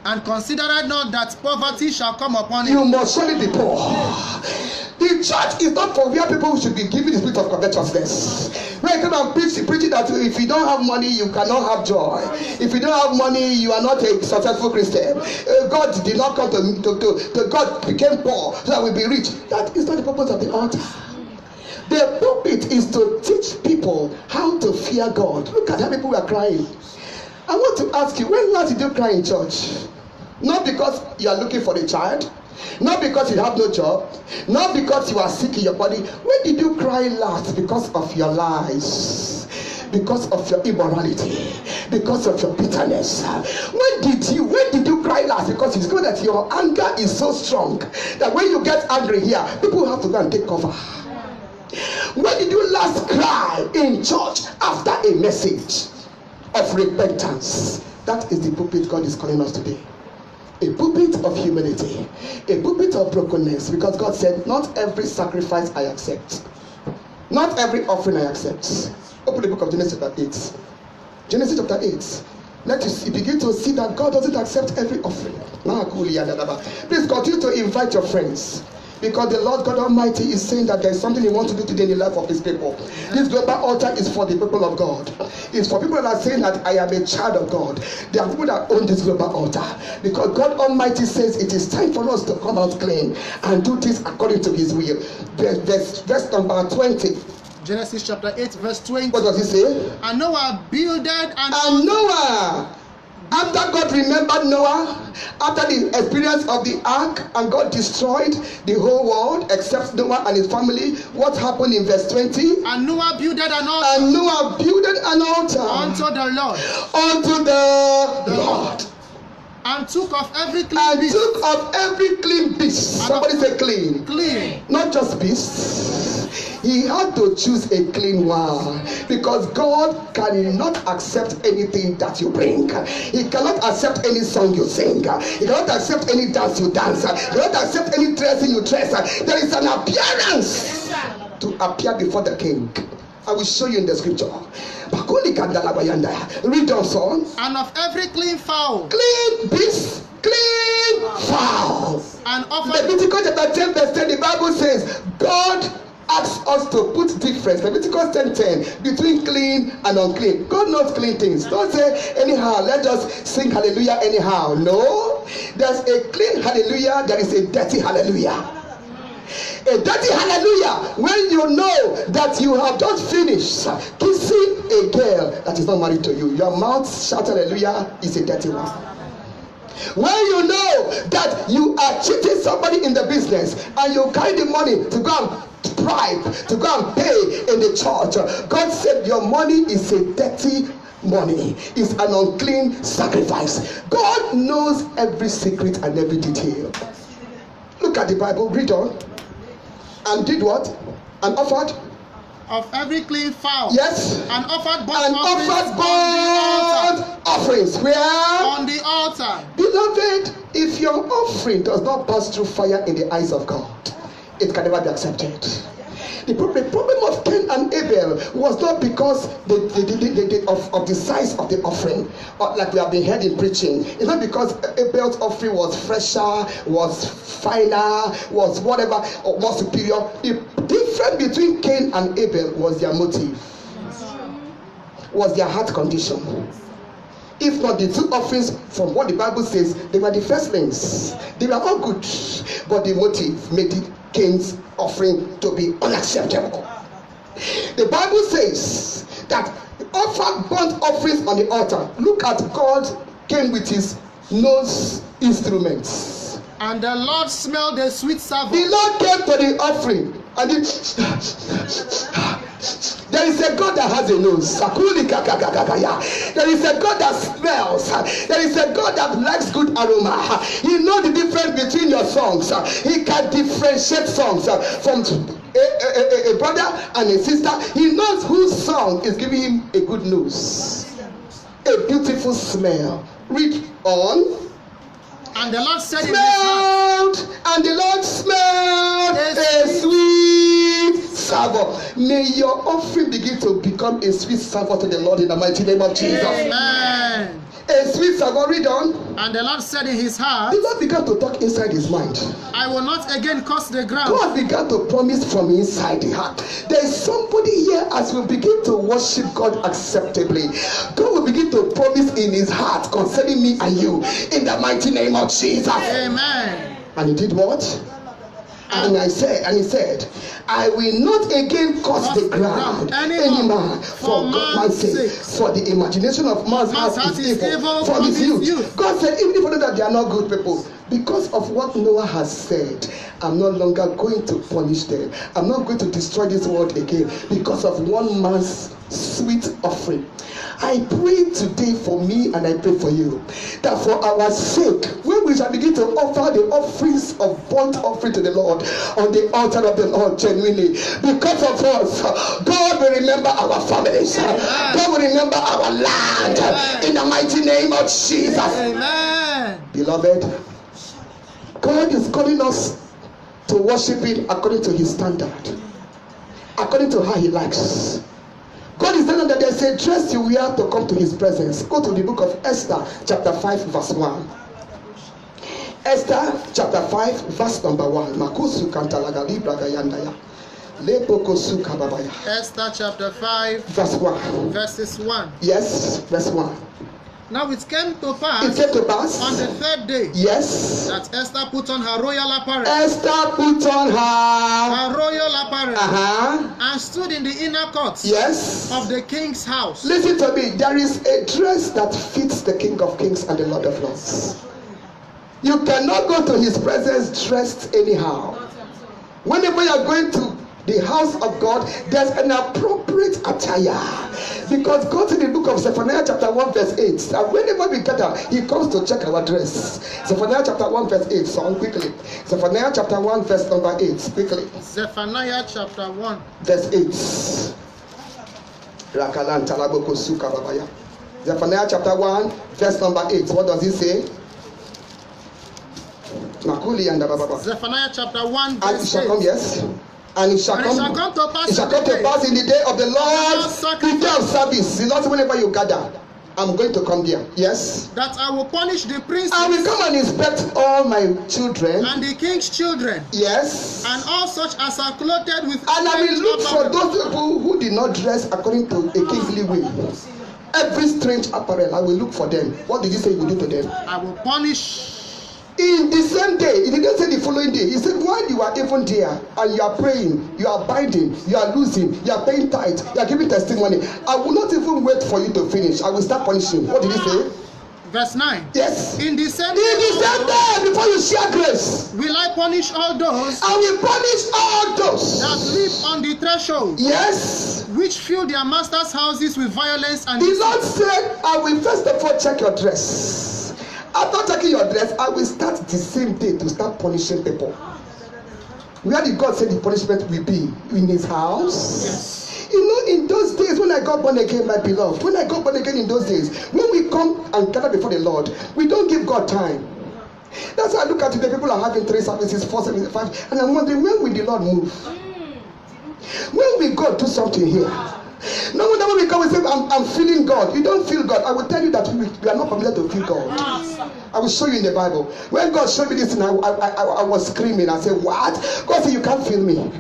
B: And consider not that poverty shall come upon
A: you must surely be poor. The church is not for where people should be given the spirit of covetousness. When you come and preaching that if you don't have money, you cannot have joy. If you don't have money, you are not a successful Christian. God did not come to God became poor so that we be rich. That is not the purpose of the altar. The pulpit is to teach people how to fear God. Look at how people were crying. I want to ask you, when last did you cry in church? Not because you are looking for a child, not because you have no job, not because you are sick in your body. When did you cry last? Because of your lies, because of your immorality, because of your bitterness. When did you cry last? Because it's good that your anger is so strong that when you get angry here, people have to go and take cover. When did you last cry in church after a message of repentance? That is the pulpit God is calling us to be. A pulpit of humility, a pulpit of brokenness, because God said, not every sacrifice I accept, not every offering I accept. Open the book of Genesis chapter 8. Genesis chapter 8. Let you begin to see that God doesn't accept every offering. Please continue to invite your friends. Because the Lord God Almighty is saying that there is something He wants to do today in the life of His people. This global altar is for the people of God. It's for people that are saying that I am a child of God. There are people that own this global altar. Because God Almighty says it is time for us to come out clean and do this according to His will. Verse number 20.
B: Genesis chapter 8 verse 20.
A: What does He say?
B: And Noah builded
A: and Noah. After God remembered Noah, after the experience of the ark, and God destroyed the whole world except Noah and his family, what happened in verse 20?
B: And Noah builded an altar.
A: And Noah builded an altar
B: unto the Lord.
A: Unto the Lord.
B: And took of every clean beast.
A: And took of every clean beast. Somebody say clean.
B: Clean.
A: Not just beasts. He had to choose a clean one, because God cannot accept anything that you bring. He cannot accept any song you sing. He cannot accept any dance you dance. He cannot accept any dressing you dress. There is an appearance to appear before the king. I will show you in the scripture. Read on, son.
B: And of every clean fowl.
A: Clean beast. Clean fowl.
B: And offered.
A: Leviticus chapter 10 verse 10, the Bible says, God asks us to put difference, Leviticus 10:10, between clean and unclean. God knows clean things. Don't say anyhow, let us sing hallelujah anyhow. No, there's a clean hallelujah, there is a dirty hallelujah. A dirty hallelujah when you know that you have just finished kissing a girl that is not married to you. Your mouth shout hallelujah is a dirty one. When you know that you are cheating somebody in the business and you carry the money to go and bribe, to go and pay in the church, God said your money is a dirty money, is an unclean sacrifice. God knows every secret and every detail. Look at the Bible, read on. And did what? And offered
B: of every clean fowl.
A: Yes.
B: And offered
A: burnt offerings. Where?
B: On the altar.
A: Beloved, if your offering does not pass through fire in the eyes of God, it can never be accepted. The problem of Cain and Abel was not because of the size of the offering, like we have been heard in preaching. It's not because Abel's offering was fresher, was finer, was whatever, or more superior. The difference between Cain and Abel was their motive, was their heart condition. If not, the two offerings, from what the Bible says, they were the firstlings. They were all good, but the motive made it Cain's offering to be unacceptable. The Bible says that offer burnt offerings on the altar. Look at God came with his nose instruments.
B: And the Lord smelled the sweet savour.
A: The Lord came to the offering and there is a God that has a nose. There is a God that smells. There is a God that likes good aroma. He knows the difference between your songs. He can differentiate songs from a brother and a sister. He knows whose song is giving him a good nose, a beautiful smell. Read on.
B: And the Lord said,
A: and the Lord smelled a sweet savour. May your offering begin to become a sweet savour to the Lord in the mighty name of Jesus.
B: Amen.
A: A sweet savour, read on.
B: And the Lord said in his heart,
A: the Lord began to talk inside his mind.
B: I will not again curse the ground.
A: God began to promise from inside the heart. There is somebody here as we begin to worship God acceptably. God will begin to promise in his heart concerning me and you in the mighty name of Jesus.
B: Amen.
A: And he did what? And he said, I will not again curse the ground anymore for man's sake. For the imagination of man's heart is evil from his youth. God said, even if you know that they are not good people, because of what Noah has said, I'm no longer going to punish them. I'm not going to destroy this world again because of one man's sweet offering. I pray today for me and I pray for you that for our sake, when we shall begin to offer the offerings of burnt offering to the Lord on the altar of the Lord genuinely, because of us, God will remember our families. God will remember our land in the mighty name of Jesus.
B: Amen.
A: Beloved, God is calling us to worship him according to his standard, according to how he likes. God is telling that there's a dress you wear to come to his presence. Go to the book of Esther, chapter 5, verse 1. Esther, chapter 5, verse number 1.
B: Esther, chapter 5,
A: verse 1.
B: verses 1.
A: Yes, verse 1.
B: Now it came to pass on the third day,
A: yes,
B: that Esther put on her royal apparel.
A: Esther put on
B: her royal apparel,
A: and
B: stood in the inner courts,
A: yes,
B: of the king's house.
A: Listen to me. There is a dress that fits the King of Kings and the Lord of Lords. You cannot go to his presence dressed anyhow. Whenever you are going to the house of God, there's an appropriate attire. Because God in the book of Zephaniah chapter 1 verse 8, and whenever we gather, he comes to check our dress. Zephaniah chapter 1 verse 8, so quickly. Zephaniah chapter 1 verse number 8, quickly.
B: Zephaniah chapter 1
A: verse 8. Zephaniah chapter 1 verse number 8. What does it say?
B: Zephaniah chapter 1 verse 8.
A: And it shall come, yes. And it shall come to pass in the day of the Lord, the day of service. Not whenever you gather. I'm going to come there. Yes.
B: That I will punish the princes.
A: I will come and inspect all my children.
B: And the king's children.
A: Yes.
B: And all such as are clothed with.
A: And I will look for those people who did not dress according to a kingly way. Every strange apparel, I will look for them. What did he say he will do to them?
B: I will punish.
A: In the same day, he didn't say the following day. He said, while you are even there and you are praying, you are binding, you are losing, you are paying tithe, you are giving testimony, I will not even wait for you to finish. I will start punishing. What did he say?
B: Verse 9.
A: Yes.
B: In the same
A: day, before you share grace,
B: will I punish all those.
A: I will punish all those
B: that live on the threshold.
A: Yes.
B: Which fill their masters' houses with violence and.
A: The Lord said, I will first of all check your dress. After checking your dress, I will start the same day to start punishing people. Where did God say the punishment will be? In his house?
B: Yes.
A: You know, in those days when I got born again, my beloved, when I got born again in those days, when we come and gather before the Lord, we don't give God time. That's why I look at today, people are having 3 services, 4 services, 5, and I'm wondering, when will the Lord move? When will God do something here? No wonder when we come and say, I'm feeling God. You don't feel God. I will tell you that we are not permitted to feel God. I will show you in the Bible. When God showed me this thing, I was screaming. I said, what? God said, you can't feel me.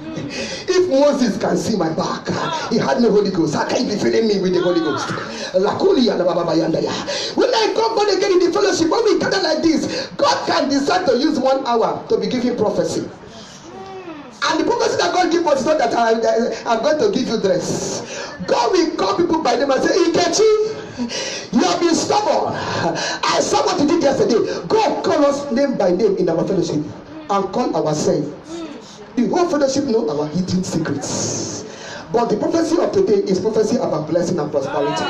A: If Moses can see my back, he had no Holy Ghost. How can you be feeling me with the Holy Ghost? When I come born again in the fellowship, when we gather like this, God can decide to use 1 hour to be giving prophecy. And the prophecy that God gives us is not that I'm going to give you dress. God will call people by name and say, Ikechi, you have been stubborn. I saw what you did yesterday. God call us name by name in our fellowship and call ourselves. The whole fellowship know our hidden secrets. But the prophecy of today is prophecy about blessing and prosperity.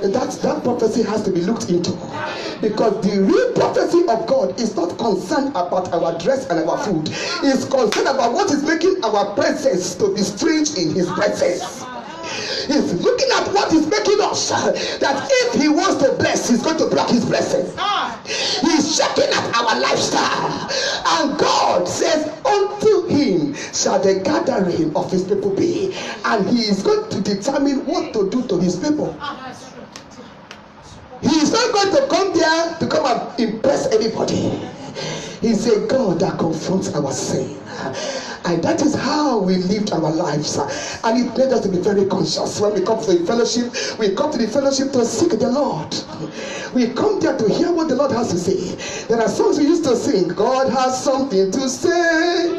A: And that prophecy has to be looked into. Because the real prophecy of God is not concerned about our dress and our food. It's concerned about what is making our presence to be strange in his presence. He's looking at what is making us that if he wants to bless, he's going to block his blessing. He's checking at our lifestyle. And God says, unto him shall the gathering of his people be. And he is going to determine what to do to his people. He is He's not going to come there to come and impress anybody. He's a God that confronts our sin. And that is how we lived our lives. And it made us to be very conscious. When we come to the fellowship, we come to the fellowship to seek the Lord. We come there to hear what the Lord has to say. There are songs we used to sing. God has something to say.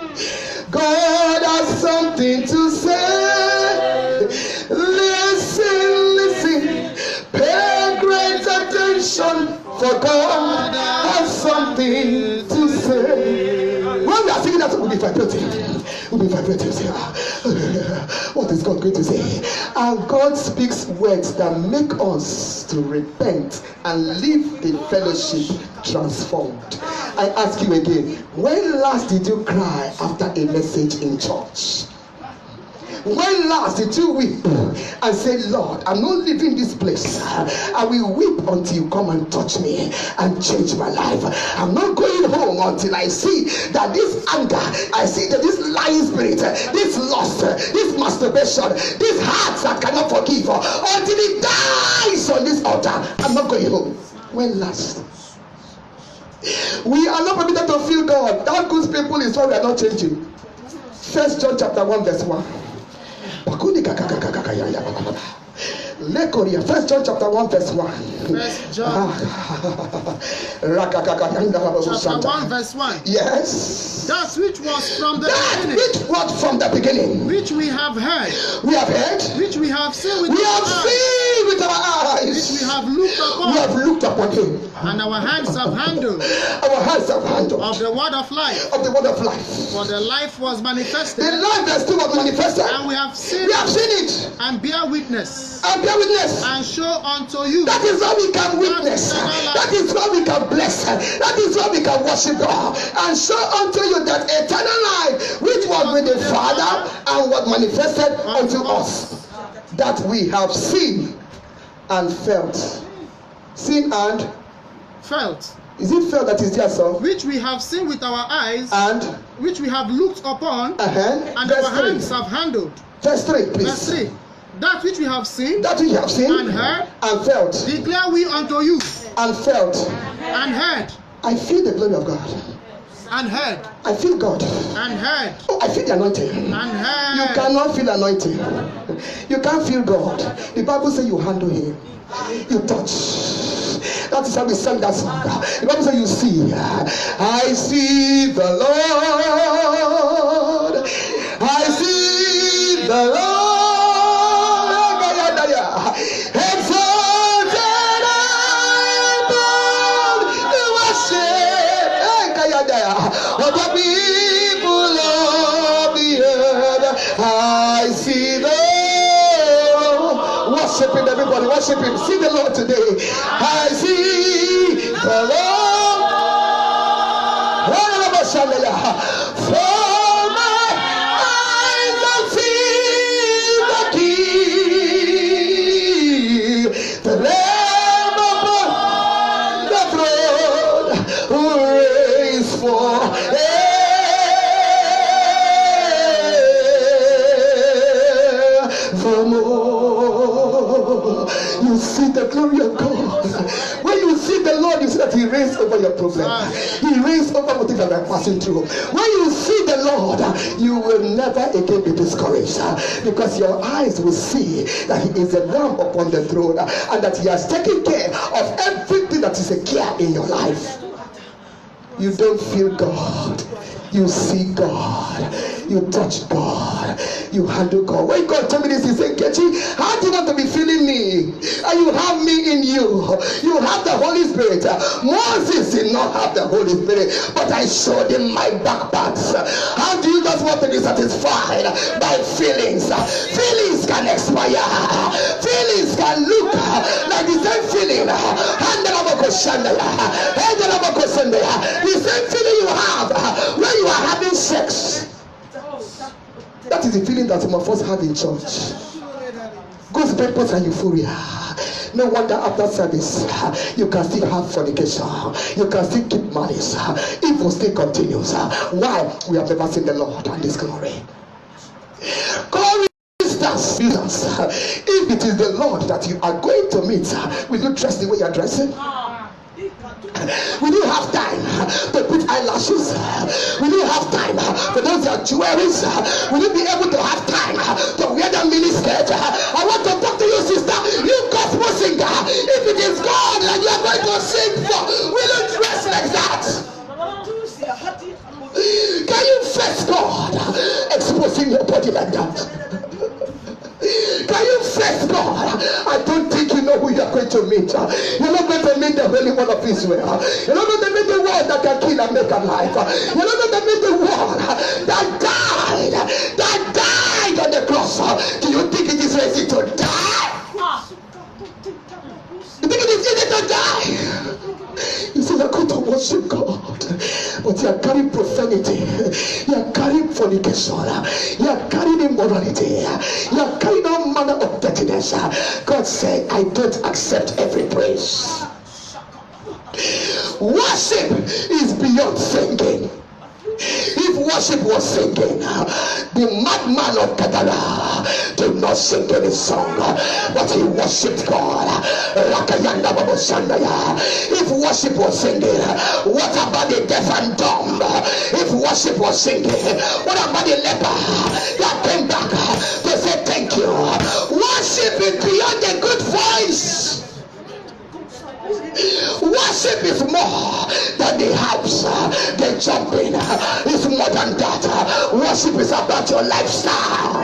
A: God has something to say. Listen, listen. Pay great attention. For God has something to say. When we are singing that, we'll be vibrating. We'll be vibrating. What is God going to say? And God speaks words that make us to repent and leave the fellowship transformed. I ask you again, when last did you cry after a message in church? When last did you weep and say, Lord, I'm not leaving this place. I will weep until you come and touch me and change my life. I'm not going home until I see that this anger, I see that this lying spirit, this lust, this masturbation, this heart that cannot forgive, until it dies on this altar. I'm not going home. When last? We are not permitted to feel God. That good people is why we are not changing. 1 John chapter 1 verse 1. 1 John chapter 1 verse 1.
B: 1 John chapter 1 verse 1.
A: Yes.
B: That which was from the beginning.
A: Which was from the beginning.
B: Which we have heard.
A: We have heard.
B: Which we have seen with
A: our eyes. We have
B: eyes.
A: seen with our eyes.
B: Which we have looked upon.
A: We have looked upon him.
B: And our hands have handled.
A: Our hands have handled.
B: Of the word of life.
A: Of the word of life.
B: For the life was manifested.
A: The life that still was manifested.
B: And we have seen.
A: We have seen it.
B: And bear witness.
A: And bear witness.
B: And show unto you.
A: That is how we can witness. That is how we can bless. That is how we can worship God. And show unto you that eternal life which was with the Father and was manifested unto us. That we have seen and felt. Seen and
B: felt.
A: Is it felt that is there, sir?
B: Which we have seen with our eyes.
A: And
B: which we have looked upon.
A: And
B: our hands have handled.
A: Verse 3, please.
B: Verse 3. That which we have seen.
A: That which we have seen.
B: And heard.
A: And felt.
B: Declare we unto you.
A: And felt.
B: And heard.
A: I feel the glory of God.
B: And heard.
A: I feel God.
B: And heard.
A: Oh, I feel the anointing.
B: And heard.
A: You cannot feel anointing. You can't feel God. The Bible says you handle him. You touch. That is how we sang that song. The Bible says you see. I see the Lord. I see the Lord. Exalted above the worship of the people of the earth. I see the Lord. Worship him, everybody. Worship him. See the Lord today. I see the Lord. For my eyes have seen the King, the Lamb upon the throne, who reigns forevermore. You see the glory of God. When you see the Lord, you see that he reigns over your problem. He reigns over what you are passing through. When you see the Lord, you will never again be discouraged, because your eyes will see that he is the Lamb upon the throne, and that he has taken care of everything that is a care in your life. You don't feel God. You see God. You touch God. You handle God. When God told me this, he said, Kechi, how do you want to be feeling me? And you have me in you. You have the Holy Spirit. Moses did not have the Holy Spirit, but I showed him my backpacks. How do you just want to be satisfied by feelings? Feelings can expire. Feelings can look like the same feeling. The same feeling you have when you are having sex. That is the feeling that some of us have in church. Goosebumps and euphoria. No wonder after service you can still have fornication. You can still keep malice. Evil still continues. Why? We have never seen the Lord and his glory. Glory is that us. If it is the Lord that you are going to meet, will you dress the way you are dressing? Will you have time to put eyelashes? Will you have time for those that jewelries? Will you be able to have time to wear the mini skirt? I want to talk to you, sister. You gospel singer. If it is God that you are going to sing for, will you dress like that? Can you face God exposing your body like that? Can you face God? I don't think you know who you are going to meet. You're not going to meet the Holy One of Israel. You're not going to meet the one that can kill and make alive. You're not going to meet the one that died on the cross. Do you think it is easy to die? You think it is easy to die? You say you're going to worship God, but you are carrying profanity, you are carrying fornication, you are carrying immorality, you are carrying all manner of dirtiness. God said, I don't accept every praise. Worship is beyond singing. If worship was singing, the madman of Gadara did not sing any song, but he worshipped God. If worship was singing, what about the deaf and dumb? If worship was singing, what about the leper that came back to say thank you? Worship is beyond a good voice. Worship is more than the house, the jumping. It's more than that. Worship is about your lifestyle.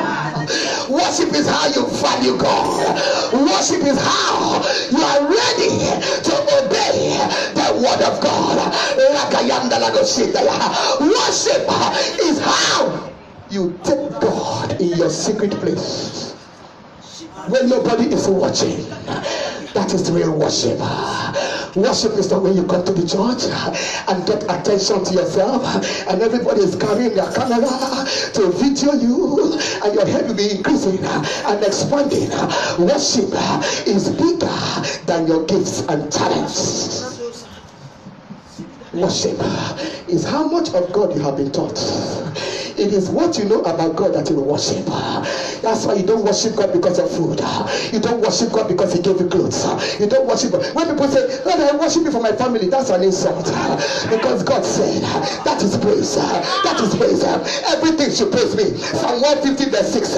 A: Worship is how you value God. Worship is how you are ready to obey the word of God. Worship is how you take God in your secret place when nobody is watching. That is real worship. Worship is the way you come to the church and get attention to yourself, and everybody is carrying their camera to video you, and your head will be increasing and expanding. Worship is bigger than your gifts and talents. Worship is how much of God you have been taught. It is what you know about God that you worship. That's why you don't worship God because of food. You don't worship God because he gave you clothes. You don't worship God. When people say, Lord, I worship you for my family, that's an insult. Because God said, that is praise. That is praise. Everything should praise me. Psalm 150 verse 6.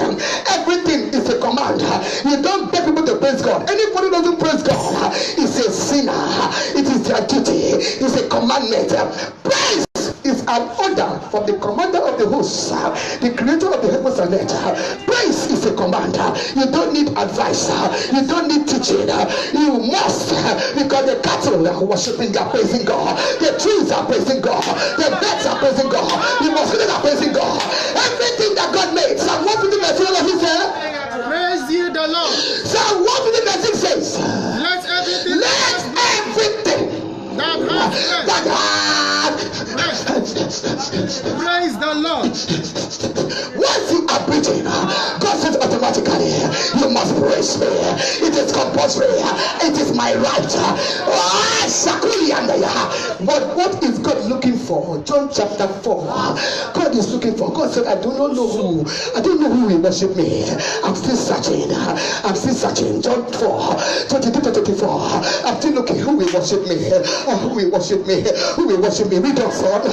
A: Everything is a command. You don't beg people to praise God. Anybody who doesn't praise God is a sinner. It is their duty. It's a commandment. Praise is an order from the commander of the hosts, the creator of the heavens and earth. Praise is a command. You don't need advice. You don't need teaching. You must, because the cattle are worshiping, they are praising God. The trees are praising God. The birds are praising God. The mosquitoes are praising God. Everything that God made. Psalm 150 verse 12 he said,
B: praise ye the Lord.
A: Psalm 150 verse 6 says,
B: let everything
A: that
B: praise the Lord.
A: Once you are breathing, God says automatically, you must praise me. It is compulsory. It is my right. But what is God looking for? John chapter 4. God is looking for. God said, I do not know who. I don't know who will worship me. I'm still searching. I'm still searching. John 4, 22-24. I'm still looking who will worship me. Who will worship me? Who will worship me? Read on, son. The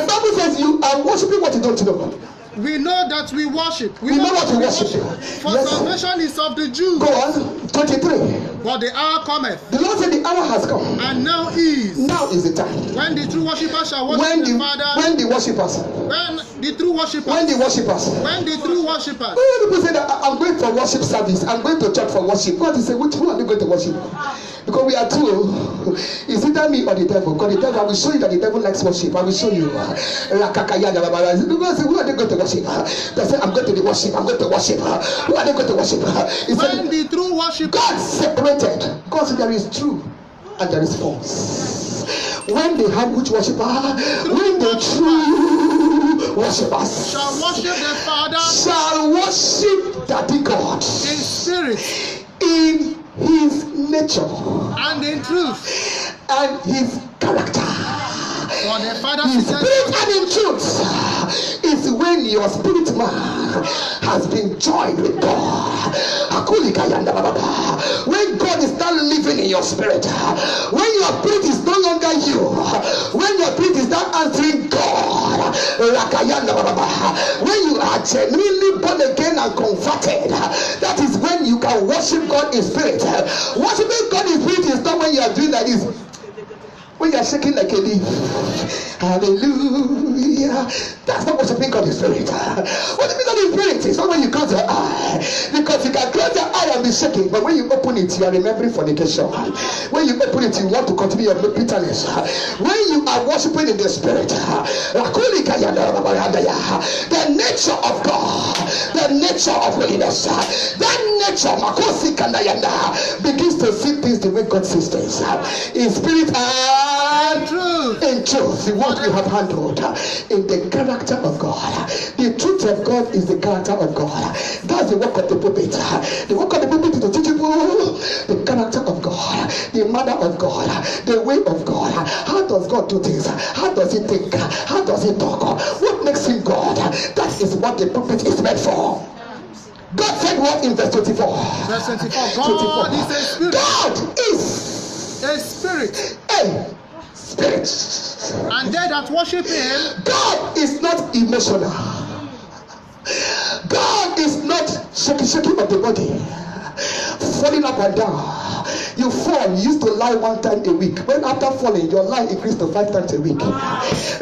A: Bible says you are worshiping what you don't know.
B: We know that we worship.
A: We know what we worship.
B: For yes. Salvation is of the Jews.
A: Go on, 23.
B: But the hour cometh.
A: The Lord said the hour has come.
B: And now is.
A: Now is the time.
B: When the true worshippers shall worship the Father.
A: When the worshippers.
B: When the true worshippers.
A: When the worshippers.
B: When the true worshippers.
A: People say that I'm going for worship service. I'm going to church for worship. God is saying, who are you going to worship? Because we are two. It's either me or the devil. Because the devil, I will show you that the devil likes worship. I will show you. People say, who are they going to worship? They say, I'm going to the worship. I'm going to worship. Who are they going to worship? He
B: when the true worship.
A: God separated. God said there is true and there is false. When they have which worshiper? When the true worshippers
B: shall worship the Father.
A: Shall worship Daddy God.
B: In spirit.
A: In his nature.
B: And in truth.
A: And his character. In spirit and in truth is when your spirit man has been joined with God. When God is not living in your spirit, when your spirit is no longer you, when your spirit is not answering God, when you are genuinely born again and converted, that is when you can worship God in spirit. Worshiping God in spirit is not when you are doing like this, when you are shaking like a leaf. Hallelujah. That's not worshiping God in spirit. Worshiping God in spirit is not when you close your eye, because you can close your eye and be shaking, but when you open it, you are remembering fornication. When you open it, you want to continue your bitterness. When you are worshiping in the spirit, the nature of God, the nature of holiness, that nature begins to see things the way God sees things. In spirit and in truth, the word we have handled in the character of God. The truth of God is the character of God. That's the work of the pulpit. The work of the pulpit is to teach people the character of God, the manner of God, the way of God. How does God do things? How does he think? How does he talk? What makes him God? That is what the pulpit is meant for. God said what in verse 24?
B: Verse 24. God is a spirit.
A: God is
B: a spirit.
A: A spirit.
B: And they that worship him.
A: God is not emotional. God is not shaking of the body, falling up and down. You fall, you used to lie 1 time a week. When after falling, your lie increased to 5 times a week. It's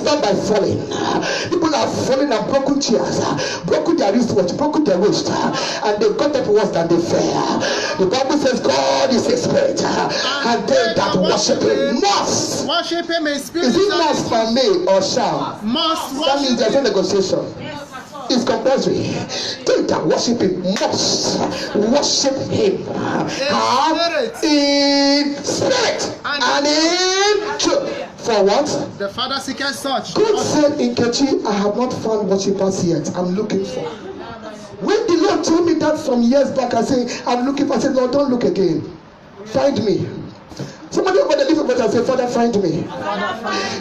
A: not by falling. People are falling and broken chairs, broken their wristwatch, broken their waist, and they got up worse than they fell. The Bible says God is a spirit, and they that worship him must
B: worship him in spirit.
A: Is it must for me or shall?
B: Must worship.
A: That means there's no negotiation. It's compulsory. They that worship him must worship him in spirit and in truth. For what?
B: The Father seeketh such.
A: God said in Kechi, I have not found worshippers yet. I'm looking for. When the Lord told me that some years back, I said, I'm looking for. I said, Lord, don't look again. Find me. Somebody over the living and say, Father, find me.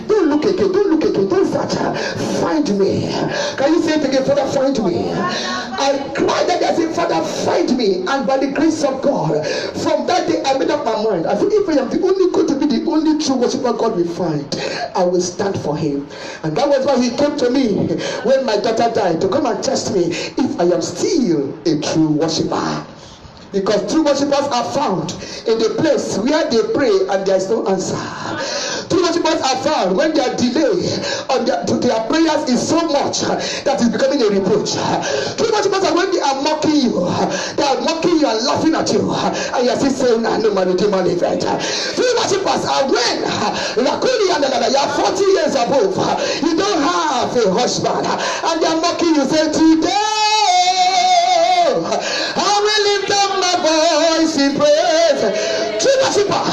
A: Don't look again, don't look again, don't search. Find me. Can you say it again, Father, find me? I cried that I said, Father, find me. And by the grace of God, from that day I made up my mind. I said, if I am the only going to be the only true worshiper God will find, I will stand for him. And that was why he came to me when my daughter died, to come and test me if I am still a true worshiper. Because true worshippers are found in the place where they pray and there is no answer. True worshippers are found when their delay on their prayers is so much that it's becoming a reproach. True worshippers are when they are mocking you. They are mocking you and laughing at you. And you are still saying, no man, event. True worshippers are when you are 40 years above. You don't have a husband. And they are mocking you, saying, today I will lift up my voice in praise. True worshiper,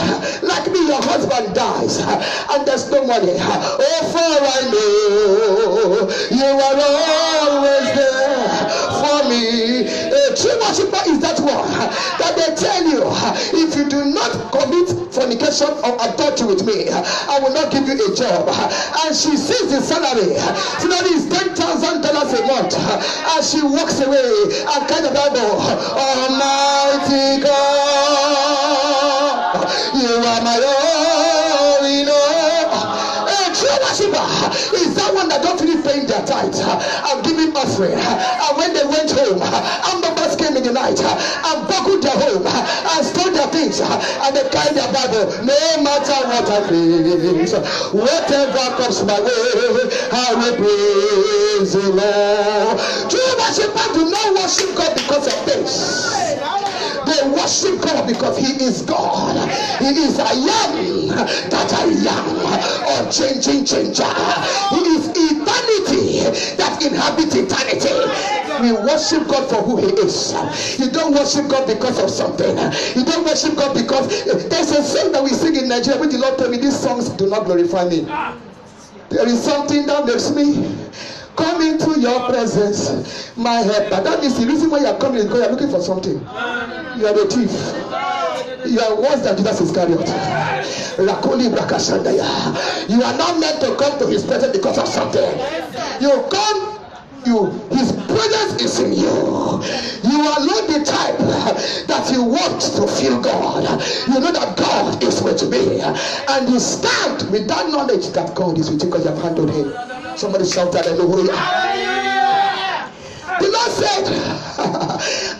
A: like me, your husband dies and there's no money. Oh, for I know you are always there for me. A true worshiper is that one that they tell you, if you do not commit fornication or adultery with me, I will not give you a job. And she sees the salary. Salary is $10,000 a month. And she walks away and kind of Bible, Almighty God, you are my all in all. A true worshiper is that one that don't finish paying their tithes and giving offering. And when they went home, ambulance came in the night and buckled their home and stole their things and they carried their Bible. No matter what I face, whatever comes my way, I will praise the Lord. True worshippers do not worship God because of this. They worship God because he is God. He is I am that I am, unchanging changer. He is eternity that inhabits eternity. We worship God for who he is. You don't worship God because of something. You don't worship God because there's a song that we sing in Nigeria which the Lord told me, these songs do not glorify me. There is something that makes me come into your presence, my helper. That is the reason why you are coming, because you are looking for something. You are a thief. You are worse than Judas Iscariot. You are not meant to come to his presence because of something. You come. His presence is in you. You are not the type that you want to feel God. You know that God is with me, and you stand with that knowledge that God is with you because you have handled him. Somebody shout hallelujah. The Lord said,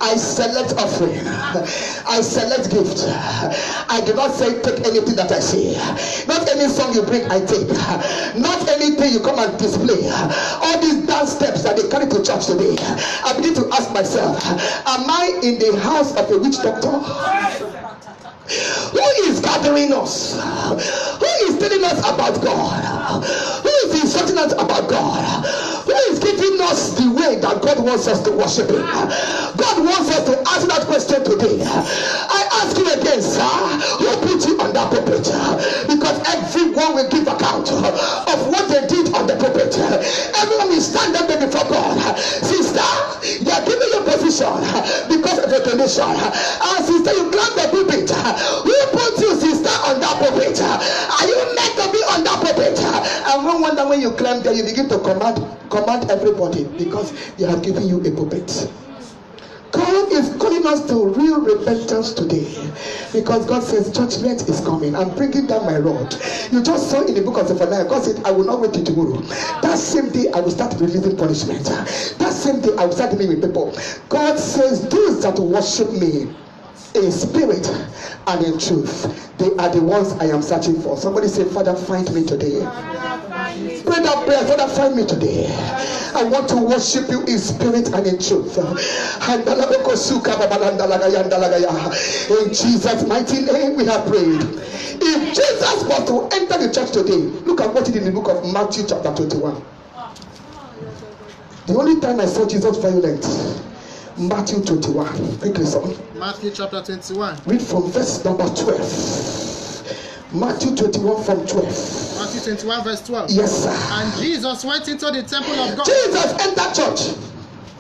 A: I select offering, I select gift. I do not say take anything that I see. Not any song you bring I take. Not anything you come and display. All these dance steps that they carry to church today. I begin to ask myself, am I in the house of a witch doctor? Who is gathering us? Who is telling us about God? Who is instructing us about God? Who is giving us the way that God wants us to worship him? God wants us to answer that question today. I ask you again, sir, who put you on that pulpit? Because everyone will give account of what they did on the pulpit. Everyone will stand up there before God. Sister, they are giving you position because of a donation. Sister, you climb the pulpit. Who put you, sister, on that pulpit? Are you meant to be on that pulpit? And one wonder when you climb there, you begin to command everybody because they have given you a pulpit. God is calling us to real repentance today because God says judgment is coming. I'm bringing down my rod. You just saw in the book of Zephaniah, God said, I will not wait till tomorrow. That same day, I will start releasing punishment. That same day, I will start dealing with people. God says, those that worship me in spirit and in truth, they are the ones I am searching for. Somebody say, Father, find me today. Pray that prayer. Father, find me today. I want to worship you in spirit and in truth. In Jesus' mighty name we have prayed. If Jesus was to enter the church today, look at what he did in the book of Matthew chapter 21. The only time I saw Jesus violent, Matthew 21. Quickly, son.
B: Matthew chapter 21.
A: Read from verse number 12. Matthew 21 from 12.
B: Matthew 21 verse 12.
A: Yes, sir.
B: And Jesus went into the temple of God.
A: Jesus entered church.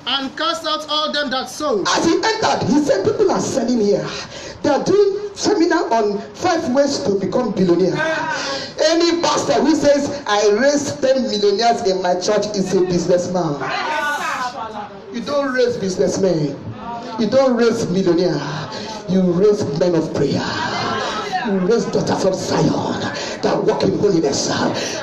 B: And cast out all them that sold.
A: As he entered, he said, people are selling here. They are doing seminar on 5 ways to become billionaire. Any pastor who says, I raised 10 millionaires in my church is a businessman. You don't raise businessmen. You don't raise millionaire. You raise men of prayer. You raise daughters of Zion that walk in holiness.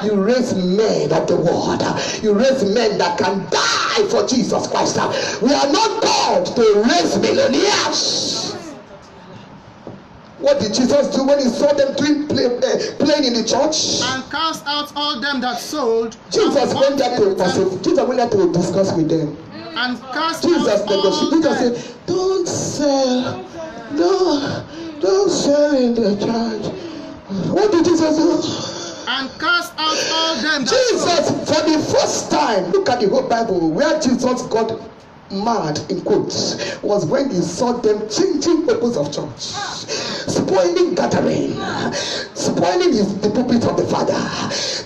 A: You raise men of the word. You raise men that can die for Jesus Christ. We are not called to raise millionaires. What did Jesus do when he saw them playing in the church?
B: And cast out all them that sold.
A: Jesus went there to discuss with them.
B: And cast
A: Jesus
B: out all
A: Jesus said, don't sell. No, don't sell in the church. What did Jesus do?
B: And cast out all them that
A: Jesus, for the first time, look at the whole Bible, where Jesus got mad, in quotes, was when he saw them changing purpose of church, spoiling gathering, spoiling the pulpit of the Father.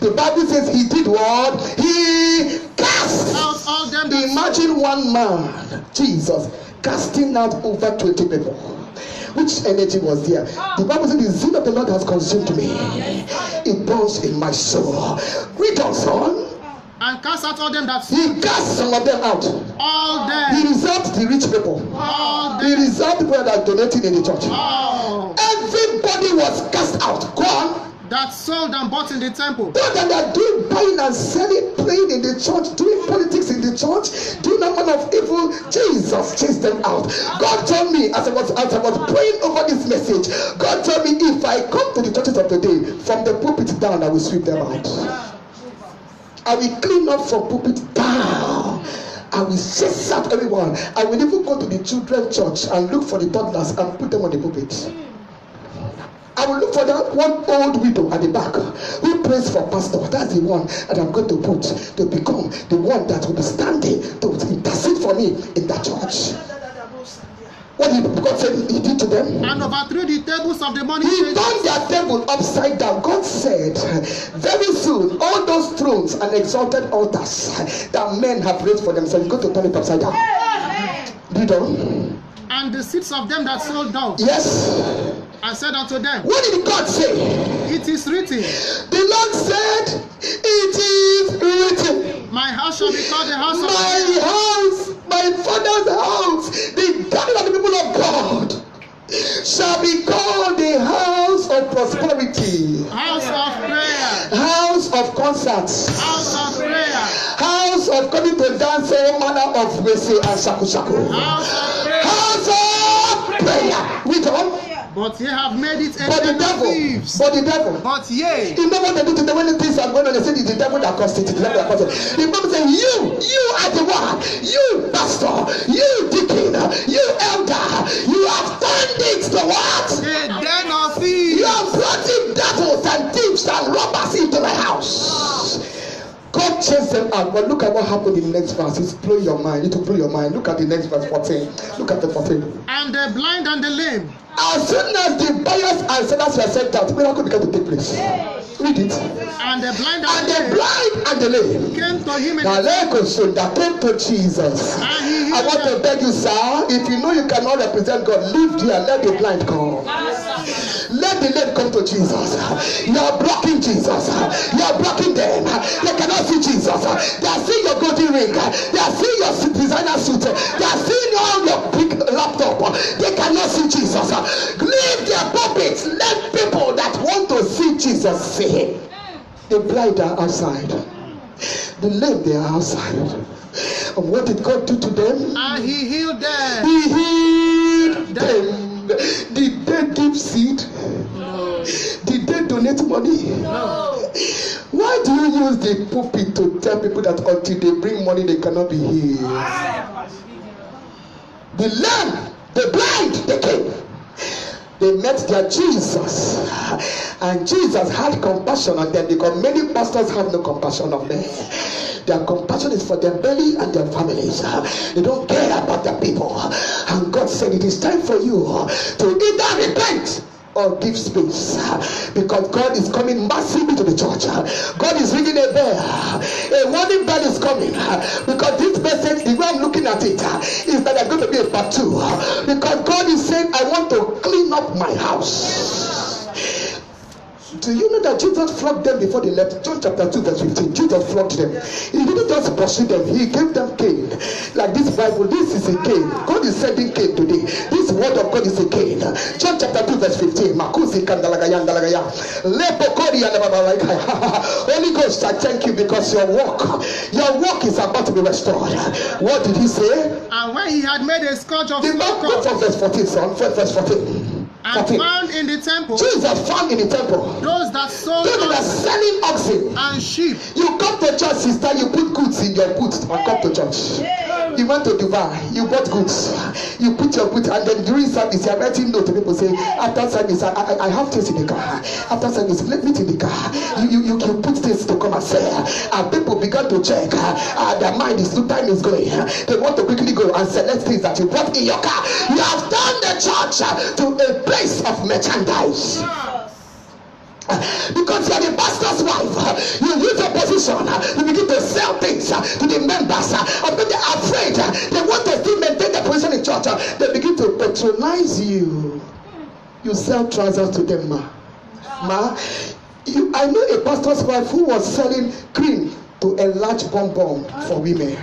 A: The Bible says he did what? He cast
B: out all them.
A: Imagine one man, Jesus, casting out over 20 people. Which energy was there? The Bible says the zeal of the Lord has consumed me. It burns in my soul. Read on, son.
B: And cast out all them that
A: he cast some of them out.
B: All them.
A: He reserved the rich people.
B: All them.
A: He reserved the people that are donating in the church.
B: All.
A: Everybody was cast out. Go on.
B: That sold and bought in the temple.
A: Those that are doing buying and selling, playing in the church, doing politics in the church, doing a man of evil, Jesus chased them out. God told me as I was praying over this message, God told me if I come to the churches of the day, from the pulpit down, I will sweep them out. I will clean up from pulpit down. I will chase out everyone. I will even go to the children's church and look for the toddlers and put them on the pulpit. I will look for that one old widow at the back who prays for pastor. That's the one that I'm going to put to become the one that will be standing to intercede for me in that church. What did God say he did to them?
B: And overthrew the tables of the money.
A: He turned their table upside down. God said, very soon, all those thrones and exalted altars that men have raised for themselves, He's going to turn it upside down. Read on.
B: And the seats of them that sold doves.
A: Yes.
B: and said unto them,
A: what did God say?
B: It is written.
A: The Lord said, it is written.
B: My house shall be called the house of
A: prayer. My Father's house, the gathering of the people of God, shall be called the house of prosperity.
B: House of prayer.
A: House of concerts.
B: House of prayer.
A: House of coming to dance all manner of mercy and shaku shaku.
B: House of prayer.
A: House of prayer. Read on.
B: But ye have made it a
A: But the devil.
B: But ye.
A: You know what they do today when things are going on? They say it's the devil that caused it. The devil that caused it. The Bible says, you are the one. You pastor. You deacon. You elder. You have turned it to what?
B: A den of thieves.
A: You have brought in devils and thieves and robbers into the house. God chased them out. But look at what happened in the next verse. It's blowing your mind. It will blow your mind. Look at the next verse 14. Look at the 14.
B: And the blind and the lame.
A: As soon as the buyers and sellers were sent out, miracle began to take place. Read it.
B: And the blind
A: and the lame
B: came to him.
A: That came to Jesus. I want to beg you, sir, if you know you cannot represent God, leave there. Let the blind come. Let the lame come to Jesus. You are blocking Jesus. You are blocking them. They cannot see Jesus. They are seeing your golden ring. They are seeing your designer suit. They are seeing all your big laptop. They cannot see Jesus. Leave their puppets. Let people that want to see Jesus see him. The blind are outside. The lame, they are outside. And what did God do to them?
B: And he healed them.
A: He healed them. Did they give seed?
B: No.
A: Did they donate money?
B: No.
A: Why do you use the pulpit to tell people that until they bring money they cannot be healed? The lame, the blind, they came. They met their Jesus, and Jesus had compassion on them because many pastors have no compassion on them. Their compassion is for their belly and their families. They don't care about the people. And God said it is time for you to either repent or give space, because God is coming massively to the church. God is ringing a bell. A warning bell is coming, because this message, the way I'm looking at it, is that there's going to be a part 2, because God is saying, I want to clean up my house. Do you know that Jesus flogged them before they left? John chapter 2 verse 15. Jesus flogged them. He didn't just pursue them. He gave them cane. Like this Bible, this is a cane. God is sending cane today. This word of God is a cane. John chapter 2 verse 15. Holy Ghost, I thank you because your work is about to be restored. What did he say?
B: And when he had made a scourge of
A: smoke from verse 14, son. Verse 14.
B: And found in the temple.
A: Jesus found in the temple.
B: Those that sold.
A: Those that are selling oxen
B: and sheep.
A: You come to church, sister. You put goods in your boot and come to church. You went to Dubai. You bought goods. You put your boot, and then during service, you are writing note to people say, after service, I have things in the car. After service, let me in the car. You put things to come and sell. And people began to check. Their mind is time is going. They want to quickly go and select things that you brought in your car. You have turned the church to a place of merchandise. Because you are the pastor's wife, you use your position to begin to sell things to the members, and when they are afraid, they want to still maintain their position in church, they begin to patronize you. You sell trousers to them, ma. I know a pastor's wife who was selling cream to enlarge bum for women.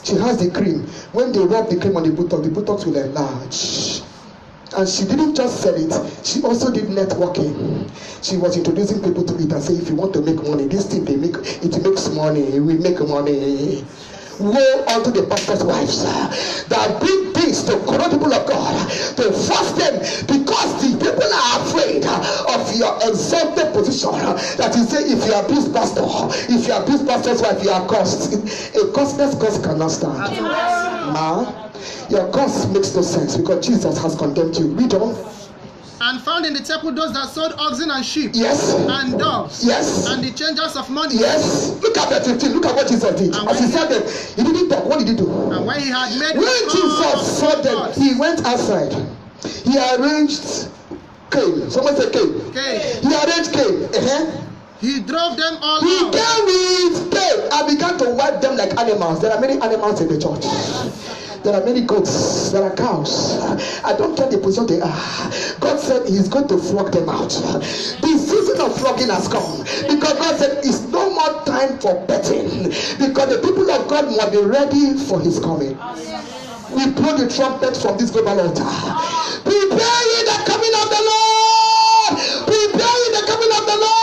A: She has the cream. When they rub the cream on the buttocks will enlarge. And she didn't just sell it, she also did networking. She was introducing people to it and saying, if you want to make money, this thing it makes money, we make money. Woe unto the pastor's wives that bring things to corrupt people of God, to force them, because the people are afraid of your exalted position. That you say, if you are this pastor, if you are this pastor's wife, you are cursed. A costless cause cannot stand. Your cause makes no sense because Jesus has condemned you. Read on.
B: And found in the temple those that sold oxen and sheep.
A: Yes.
B: And doves.
A: Yes.
B: And the changers of money.
A: Yes. Look at verse 15. Look at what Jesus did. As he said them, he didn't talk. What did he do?
B: And when he had made.
A: When Jesus saw them, he went outside. He arranged cane. Someone say cane. He arranged cane.
B: He drove them all
A: He
B: out.
A: came with cane and began to wipe them like animals. There are many animals in the church. There are many goats, there are cows. I don't care the position they are. God said he's going to flog them out. The season of flogging has come, because God said it's no more time for betting, because the people of God must be ready for his coming. We blow the trumpet from this global altar. Prepare ye the coming of the Lord. Prepare ye the coming of the Lord.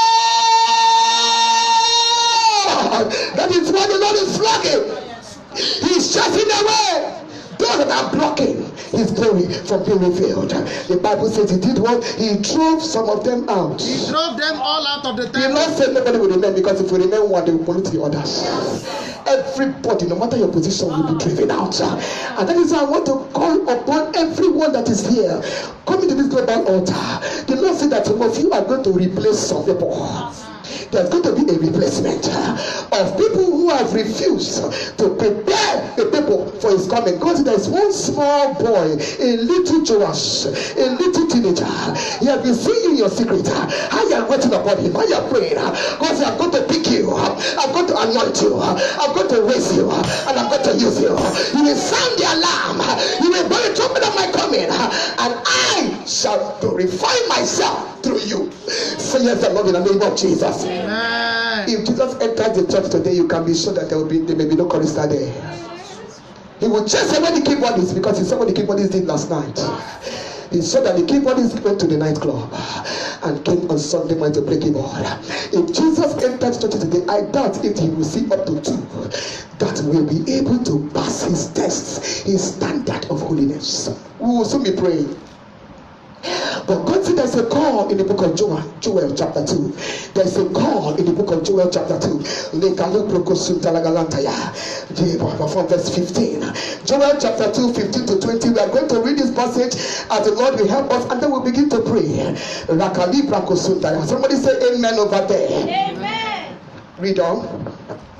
A: That is why the Lord is flogging. He's chasing away those that are blocking his glory from being revealed. The Bible says he did what? He drove some of them out.
B: He drove them all out of the temple.
A: He not said nobody will remain, because if we remain one, they will pollute the others. Everybody, no matter your position, will be driven out. And that is why I want to call upon everyone that is here coming to this global altar. The Lord said that some of you are going to replace some people. There's going to be a replacement of people who have refused to prepare the people for his coming. God, there's one small boy, a little Joash, a little teenager. He has been seeing you in your secret. How you are waiting upon him, how you are praying. God said, I'm going to pick you, I'm going to anoint you, I'm going to raise you, and I'm going to use you. You will sound the alarm, you will blow the trumpet of my coming, and I shall glorify myself through you. Say yes, the Lord, in the name of Jesus.
B: Amen.
A: If Jesus enters the church today, you can be sure that there may be no chorister there. He will chase away the keyboardists, because he saw what the keyboardists did last night. He saw that the keyboardists went to the nightclub and came on Sunday morning to play keyboard. If Jesus enters church today, I doubt if he will see up to 2 that will be able to pass his tests, his standard of holiness. We will soon be praying. But God said there's a call in the book of Joel chapter 2. There's a call in the book of Joel chapter 2. From verse 15. Joel chapter 2, 15 to 20. We are going to read this passage as the Lord will help us, and then we'll begin to pray. Somebody say amen over there.
C: Amen.
A: Read on.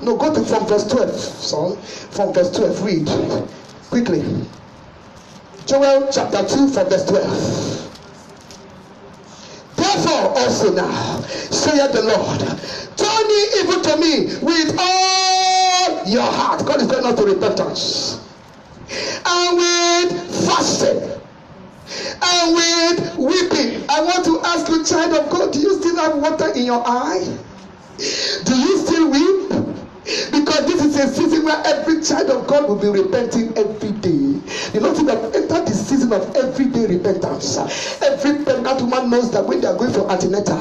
A: No, go to from verse 12. Son. From verse 12. Read quickly. Joel chapter 2 from verse 12. Therefore also now, saith the Lord, turn ye even to me with all your heart. God is calling us to repentance. And with fasting. And with weeping. I want to ask you, child of God, do you still have water in your eye? Do you still weep? Because this is a season where every child of God will be repenting every day. The Lord said that enter the season of everyday repentance. Every pregnant woman knows that when they are going for antenatal,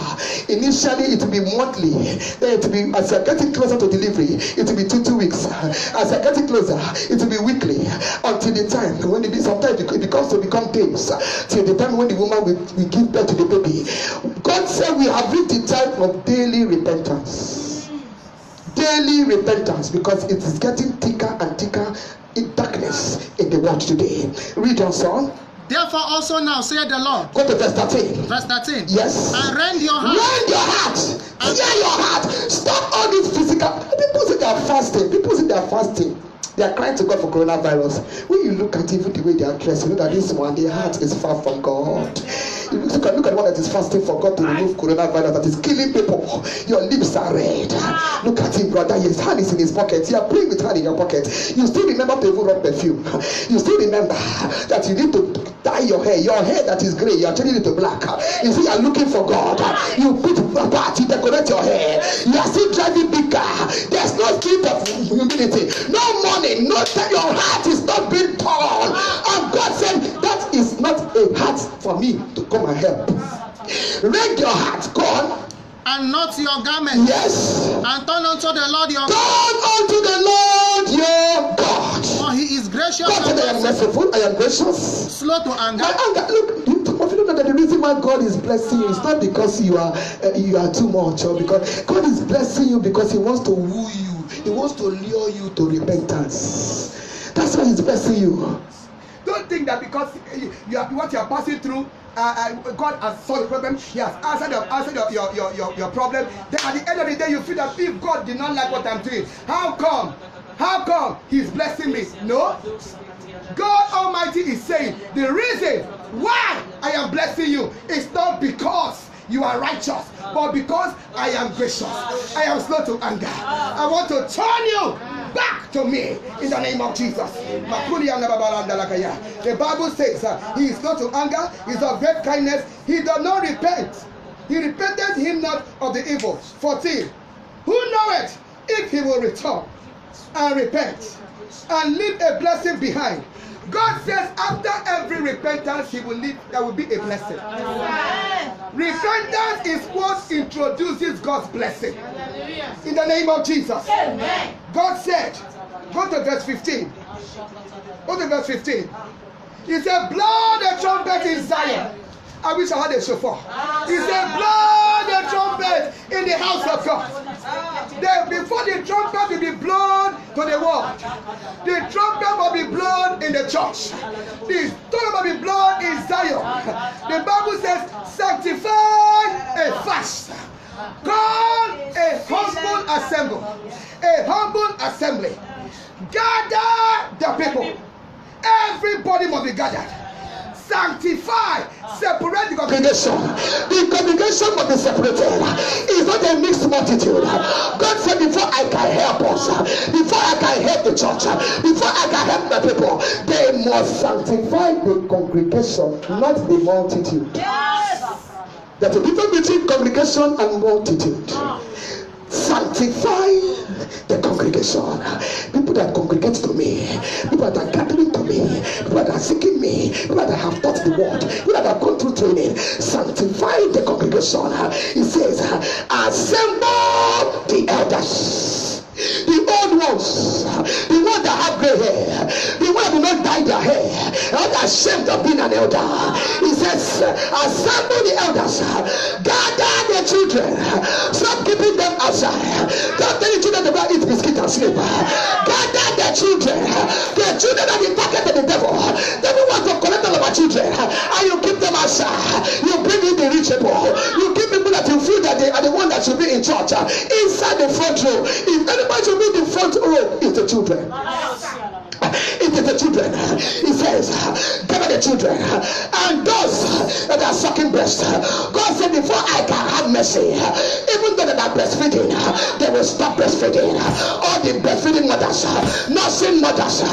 A: initially it will be monthly. Then it will be, as they are getting closer to delivery, it will be 2 weeks. As they are getting closer, it will be weekly. Until the time when it be, sometimes it becomes to become days. Till the time when the woman will give birth to the baby. God said we have reached the time of daily repentance. Daily repentance, because it is getting thicker and thicker in darkness in the world today. Read on, son.
B: Therefore also now, saith the Lord.
A: Go to verse 13.
B: Verse 13.
A: Yes.
B: And rend your heart.
A: Rend your heart. Clear your heart. Stop all this physical. People say they are fasting. People say they are fasting. They are crying to God for coronavirus. When you look at even the way they are dressed, you know that this one, their heart is far from God. You look at the one that is fasting for God to remove coronavirus, that is killing people. Your lips are red. Look at him, brother. His hand is in his pocket. You are praying with hand in your pocket. You still remember to even rub perfume. You still remember that you need to dye your hair. Your hair that is gray, you are turning it to black. You see, you are looking for God. You put a part, you decorate your hair. You are still driving big car. There's no spirit of humility. No money. No time. Your heart is not being torn. And God said, that is not a heart for me to come and help. Rend your heart. Go on.
B: And not your garment.
A: Yes.
B: And turn unto the Lord your God.
A: Turn unto the Lord your God.
B: For he is gracious.
A: God said, I am merciful. I am gracious.
B: Slow to anger.
A: My anger. Look, you know that the reason why God is blessing you is not because you are too much, or because God is blessing you because He wants to woo you. He wants to lure you to repentance. That's why He's blessing you. Don't think that because what you are passing through, God has solved the problem. He has answered your problem. Then at the end of the day, you feel that if God did not like what I'm doing, how come He's blessing me? No. God Almighty is saying the reason why I am blessing you is not because you are righteous, but because I am gracious. I am slow to anger. I want to turn you back to to me in the name of Jesus. The Bible says he is not to anger, he is of great kindness, he does not repent. He repented him not of the evil. 14. Who knoweth if he will return and repent and leave a blessing behind? God says after every repentance he will leave, there will be a blessing. Repentance is what introduces God's blessing. In the name of Jesus. God said, go to verse 15. Go to verse 15. He said, blow the trumpet in Zion. I wish I had a shofar. He said, blow the trumpet in the house of God. Before the trumpet will be blown to the world, the trumpet will be blown in the church. The trumpet will be blown in Zion. The Bible says, sanctify a fast. Call a humble assembly. A humble assembly. Gather the people. Everybody must be gathered. Sanctify, separate the congregation. The congregation must be separated. It's not a mixed multitude. God said, before I can help us, before I can help the church, before I can help the people, they must sanctify the congregation, not the multitude. Yes. There's a difference between congregation and multitude. Sanctify the congregation. People that congregate to me, people that are gathering to me, people that are seeking me, people that have taught the word, people that have gone through training. Sanctify the congregation. He says, assemble the elders, the old ones, the ones that have gray hair, the ones that do not dye their hair, not ashamed of being an elder. He says, assemble the elders, gather the children, stop keeping them outside. Don't tell the children to go eat biscuit and sleep. Gather the children are the target of the devil. The devil wants to collect all of our children, and you keep them outside. You bring in the rich people. You keep people that you feel that they are the one that should be in church inside the front row. If anybody should be in the front row, it's the children. It is the children. He says, gather the children and those that are sucking breast. God said, before I can have mercy, even though they are breastfeeding, they will stop breastfeeding. All the breastfeeding mothers, nursing mothers,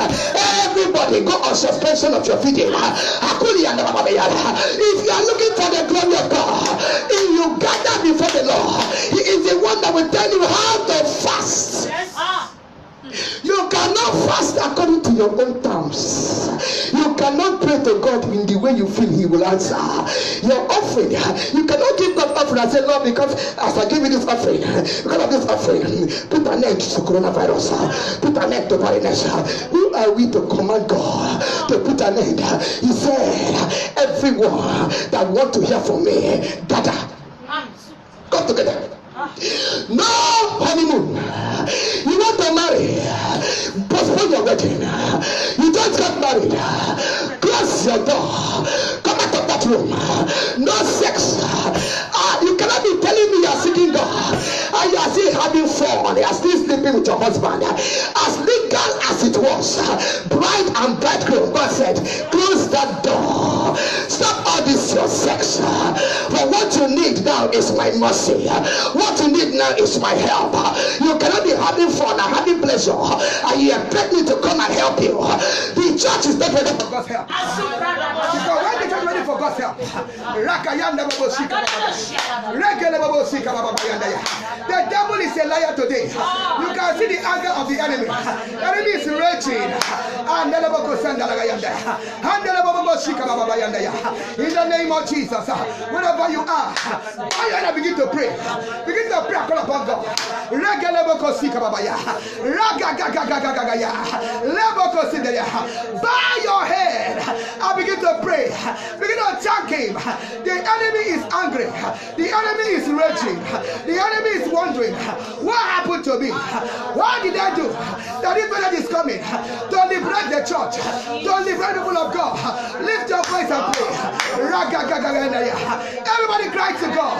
A: everybody go on suspension of your feeding. If you are looking for the glory of God, if you gather before the Lord, He is the one that will tell you how to fast. You cannot fast according to your own terms. You cannot pray to God in the way you feel He will answer. Your offering, you cannot give God offering and say, Lord, because as I give you this offering, because of this offering, put an end to coronavirus, put an end to barrenness. Who are we to command God to put an end? He said, everyone that want to hear from me, gather. Come together. No honeymoon. You want to marry, postpone your wedding. You don't get married, close your door. Come out of that room. No sex. You cannot be telling me you are seeking God and you are still having fun. You are still sleeping with your husband. As legal as it was, bride and bridegroom, God said, close that door. Stop all this your sex. But what you need now is my mercy. What you need now is my help. You cannot be having fun and having pleasure and you expect me to come and help you. The church is not ready for God's help. Because when the church is ready for God's help, the devil is a liar today. You can see the anger of the enemy. The enemy is raging. In the name of Jesus, wherever you are, I begin to pray. Begin to pray, call upon God. Bow your head. I begin to pray. Begin to thank Him. The enemy is angry. The enemy is raging. The enemy is wondering, what happened to me? What did I do? That this brother is coming to liberate the church, to liberate the people of God. Lift your voice and pray. Everybody cry to God.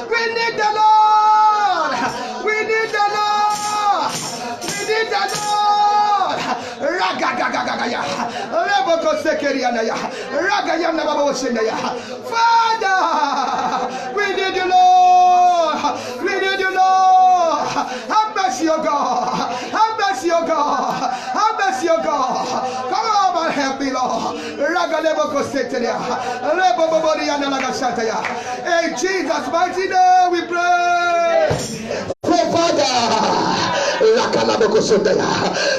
A: We need the Lord. We need the Lord. We need the Lord. Father, we need you, Lord. We need you, Lord. Have mercy, O God. Have mercy, O God. In Jesus' mighty name we pray. Say, Father,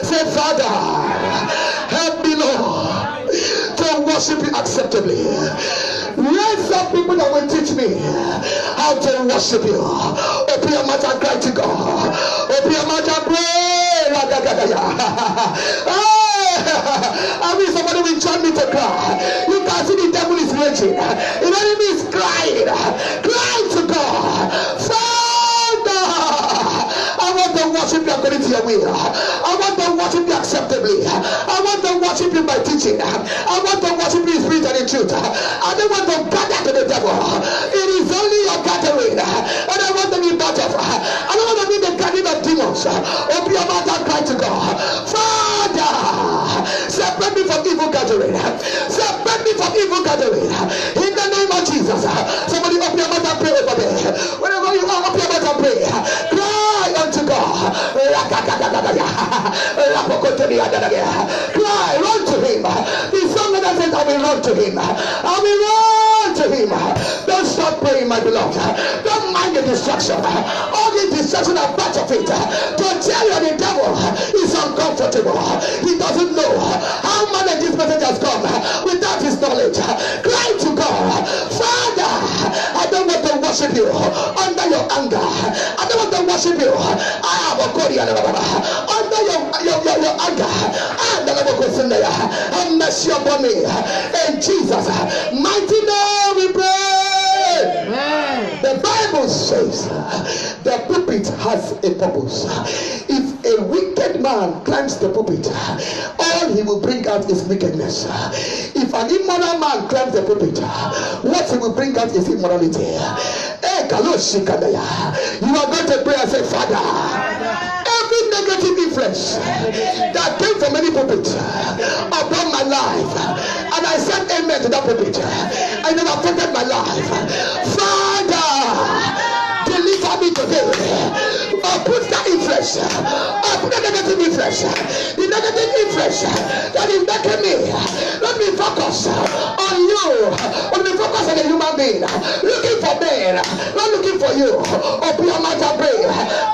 A: say, Father, help me, Lord, to worship you acceptably. Raise up people that will teach me how to worship you. Open your mouth and cry to God. Open your mouth and pray. I mean, somebody will join me to cry. You can see the devil is raging. The enemy is crying. Cry to God. Father, I want to worship you according to your will. I want to worship you acceptably. I want to worship you by teaching. I want to worship you in spirit and in truth. I don't want to gather to the devil. It is only your gathering. And I want to be part of. I don't want to be the gathering of demons. Open your mouth and cry to God. Father, separate me from evil gathering. Separate me from evil gathering. In the name of Jesus. Somebody open your mouth and pray over there. Wherever you are, open your mouth and pray. Cry unto God. Cry, run to him. The song that says, I will run to him. I will run to him. Don't stop praying, my beloved. Don't mind the distraction. All the distraction are part of it. To tell you the devil is uncomfortable. He doesn't know how many this message has come without his knowledge. Cry to God. Father, I don't want to worship you under your anger. I don't want to worship you. I have a Korean under your anger. And mercy upon me. In Jesus' mighty name we pray. Amen. The Bible says the pulpit has a purpose. If a wicked man climbs the pulpit, all he will bring out is wickedness. If an immoral man climbs the pulpit, what he will bring out is immorality. You are going to pray and say, Father, every negative influence that came from any pulpit upon my life, and I said amen to that pulpit, and it affected my life. Father, deliver me today. Put that influence, put the negative influence, the negative influence that is making me. Let me focus on you. Let me focus on a human being. Looking for men, not looking for you. Open your mouth and pray.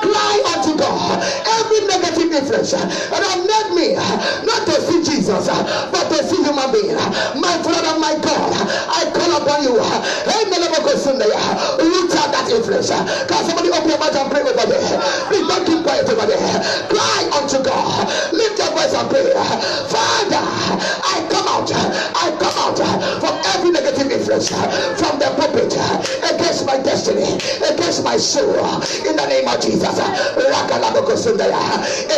A: Cry unto God. Every negative influence that have made me not to see Jesus, but to see human being. My Father, my God, I call upon you. Root out that influence. Can somebody open your mouth and pray over there? Please don't keep quiet over there. Cry unto God. Lift your voice and pray. Father, I come out from every negative influence from the pulpit against my destiny, against my soul. In the name of Jesus.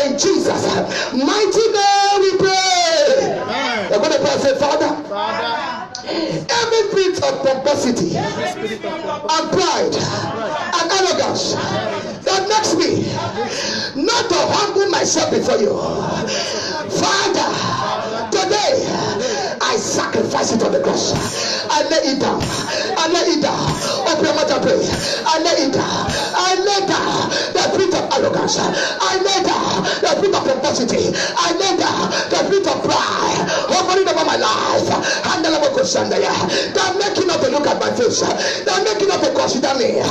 A: In Jesus' mighty name we pray. We're going to pray and say, Father, every spirit of pomposity and pride and arrogance that makes me not to humble myself before you, Father, today I sacrifice it on the cross. I lay it down. I lay it down. Open your mouth and pray. I lay it down. I lay down the spirit of arrogance. I lay down the spirit of pomposity. I lay down the spirit of pride hovering over my life. They're making up to look at my face. They're making up to consider me.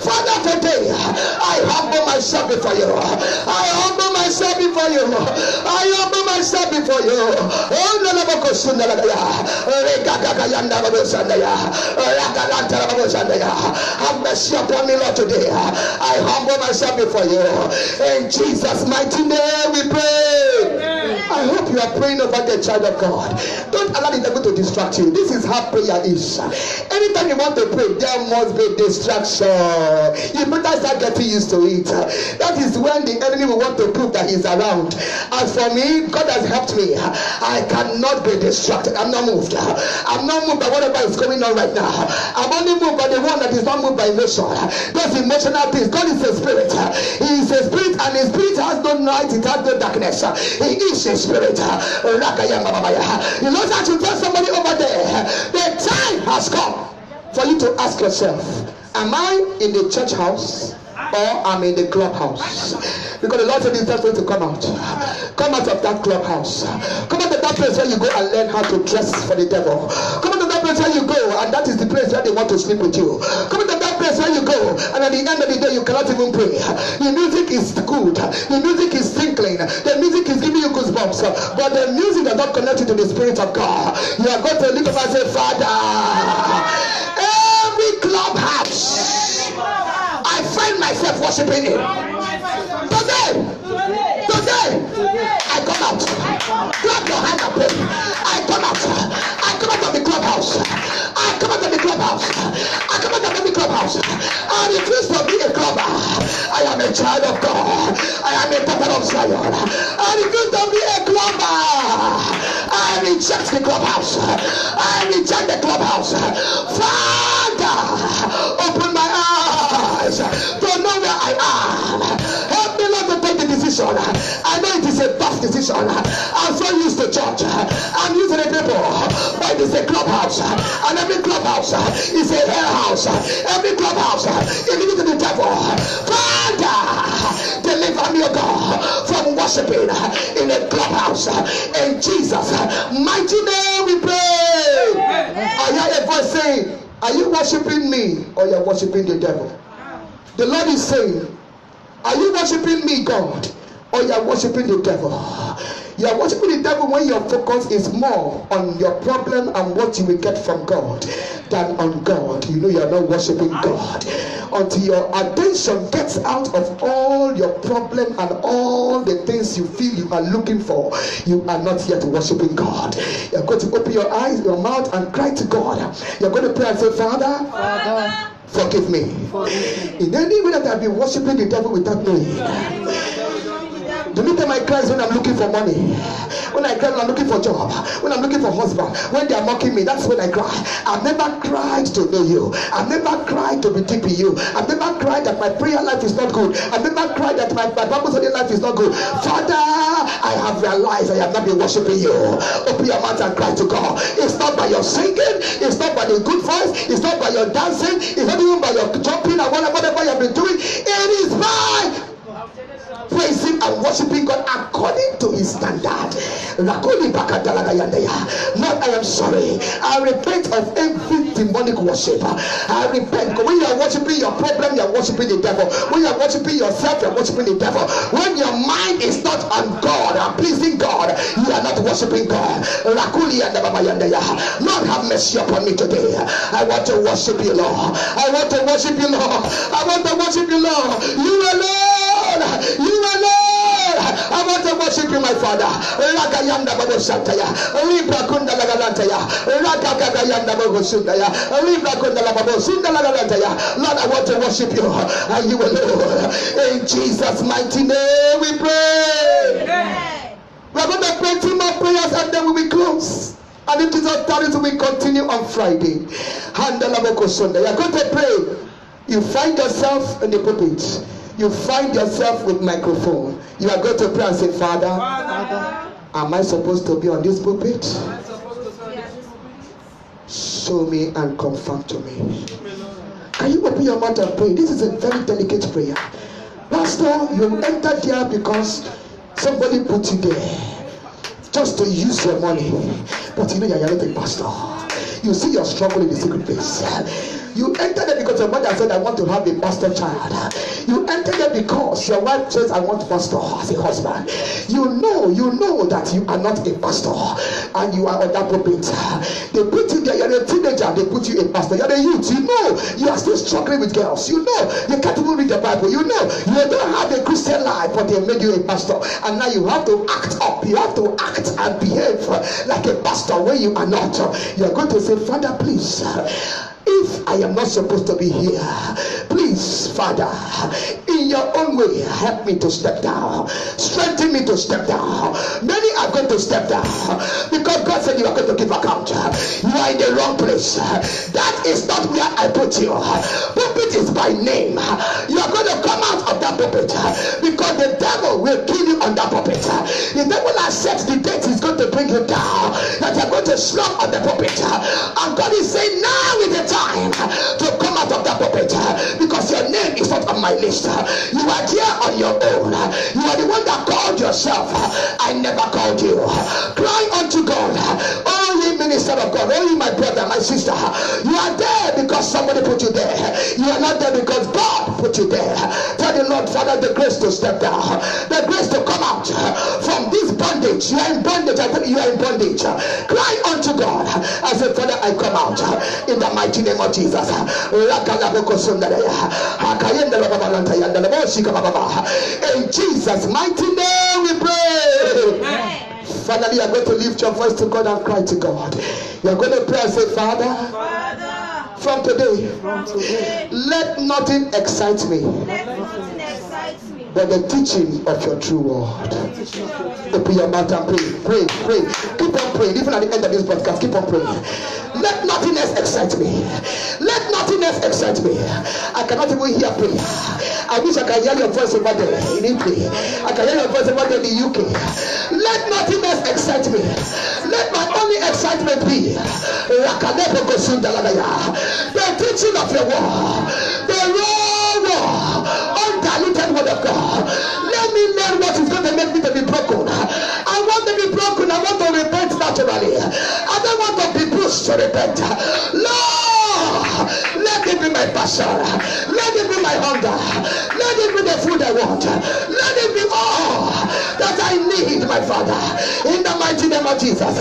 A: Father, today I humble myself before you. I humble myself before you. I humble myself before you. Have mercy upon me, Lord, today. I humble myself before you. In Jesus' mighty name we pray. I hope you are praying over the child of God. Don't allow the devil to distract you. This is how prayer is. Anytime you want to pray, there must be distraction. You better start getting used to it. That is when the enemy will want to prove that he's around. As for me, God has helped me. I cannot be distracted. I'm not moved. I'm not moved by whatever is going on right now. I'm only moved by the one that is not moved by emotion. Those emotional things. God is a spirit. He is a spirit, and his spirit has no night, it has no darkness. He is a spirit. You know that you tell somebody over there, the time has come for you to ask yourself, am I in the church house or am I in the clubhouse? Because the Lord said it's time for you to come out. Come out of that clubhouse. Come out of that place where you go and learn how to dress for the devil. Come out of that place where you go and that is the place where they want to sleep with you. Come out of that place where you go and at the end of the day you cannot even pray. The music is good. The music is tinkling. The music is giving you goosebumps. But the music does not connect you to the Spirit of God. You are going to look up and say, Father, every clubhouse I find myself worshiping in. Today, I come out. Clap your hand and pray. I come out. I come out of the clubhouse. I come out of the clubhouse. I come out of the clubhouse. I refuse to be a clubber. I am a child of God. I am a daughter of Zion. I refuse to be a clubber. I reject the clubhouse. I reject the clubhouse. Father, open my eyes to know where I am. Help me not to take the decision. I know it is a tough decision. I'm so used to church. I'm used to the people. But it is a clubhouse. And every clubhouse is a hell house. Every clubhouse is given to the devil. Father, deliver me, O God, from worshiping in a clubhouse. In Jesus' mighty name we pray. I hear a voice saying, are you worshiping me or you're worshiping the devil? The Lord is saying, are you worshiping me, God, or you are worshiping the devil? You are worshiping the devil when your focus is more on your problem and what you will get from God than on God. You know you are not worshiping God. Until your attention gets out of all your problem and all the things you feel you are looking for, you are not yet worshiping God. You are going to open your eyes, your mouth, and cry to God. You are going to pray and say, Father, forgive me. In any way that I've been worshiping the devil without knowing. The only time I cry is when I'm looking for money. When I cry when I'm looking for job. When I'm looking for husband. When they are mocking me, that's when I cry. I've never cried to know you. I've never cried to be deep in you. I've never cried that my prayer life is not good. I've never cried that my Bible study life is not good. Father, I have realized I have not been worshiping you. Open your mouth and cry to God. It's not by your singing. It's not by the good voice. It's not by your dancing. It's not even by your jumping and whatever you have been doing. It is by praising and worshiping God according to his standard. Lord, I am sorry. I repent of every demonic worship. I repent. When you are worshiping your problem, you are worshiping the devil. When you are worshiping yourself, you are worshiping the devil. When your mind is not on God and pleasing God, you are not worshiping God. Lord, have mercy upon me today. I want to worship you, Lord. I want to worship you, Lord. I want to worship you, Lord. You alone. You alone. I want to worship you, my Father. Ragayanda Babo Santaya, Libra Kunda Lagalantaya, Ragagayanda Babo Sundaya, Libra Kunda Lababo Sundalagalantaya. Lord, I want to worship you, and you alone. In Jesus' mighty name we pray. We're going to pray 2 more prayers and then we will close. And if Jesus tarries, we continue on Friday. You're going to pray. You find yourself in the pulpit. You find yourself with microphone. You are going to pray and say, Father, am I supposed to be on this pulpit? Show me and confirm to me. Can you open your mouth and pray? This is a very delicate prayer. Pastor, you entered there because somebody put you there just to use your money. But you know you're not a pastor. You see your struggle in the secret place. You entered there because your mother said, I want to have a pastor child. You entered there because your wife says, I want pastor as a husband. You know that you are not a pastor and you are on that pulpit. They put you there, you're a teenager, they put you a pastor. You're a youth, you know you are still struggling with girls. You know you can't even read the Bible. You know you don't have a Christian life, but they made you a pastor. And now you have to act up. You have to act and behave like a pastor when you are not. You are going to say, Father, please, if I am not supposed to be here, please, Father, in your own way, help me to step down. Strengthen me to step down. Many are going to step down because God said you are going to give account. You are in the wrong place. That is not where I put you. Pulpit is by name. You are going to come out of that pulpit because the devil will kill you on that pulpit. The devil has set the date he's going to bring you down, that you are going to slump on the pulpit. And God is saying, now is the time to come out of that pulpit because your name is not on my list. You are here on your own. You are the one that called yourself. I never called you. Cry unto God. Oh, ye minister of God. Oh, ye my brother, my sister. You are there because somebody put you there. You are not there because God put you there. Tell the Lord, Father, the grace to step down. The grace to come out from this bondage. You are in bondage. I think you are in bondage. Cry unto God. I said, Father, I come out in the mighty name of Jesus. In Jesus' mighty name we pray. Finally, you are going to lift your voice to God and cry to God. You are going to pray and say, Father, from today, let nothing excite me but the teaching of your true word. Open your mouth and pray. Pray. Keep on praying. Even at the end of this broadcast, keep on praying. Let nothing else excite me. Let nothing else excite me. I cannot even hear prayer. I wish I could hear your voice over there in Italy. I can hear your voice over there in the UK. Let nothing else excite me. Let my only excitement be the teaching of your word, the raw word, undiluted word of God. Let me learn what is going to make me to be broken. I want to be broken. I want to repent naturally. I don't want to be pushed to repent. Lord, let it be my passion. Let it be my hunger. Let it be the food I want. Let it be all that I need, my Father. In the mighty name of Jesus.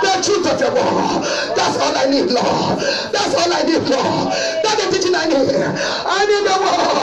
A: The truth of your word. That's all I need, Lord. That's all I need, Lord. That's the teaching I need. I need the word.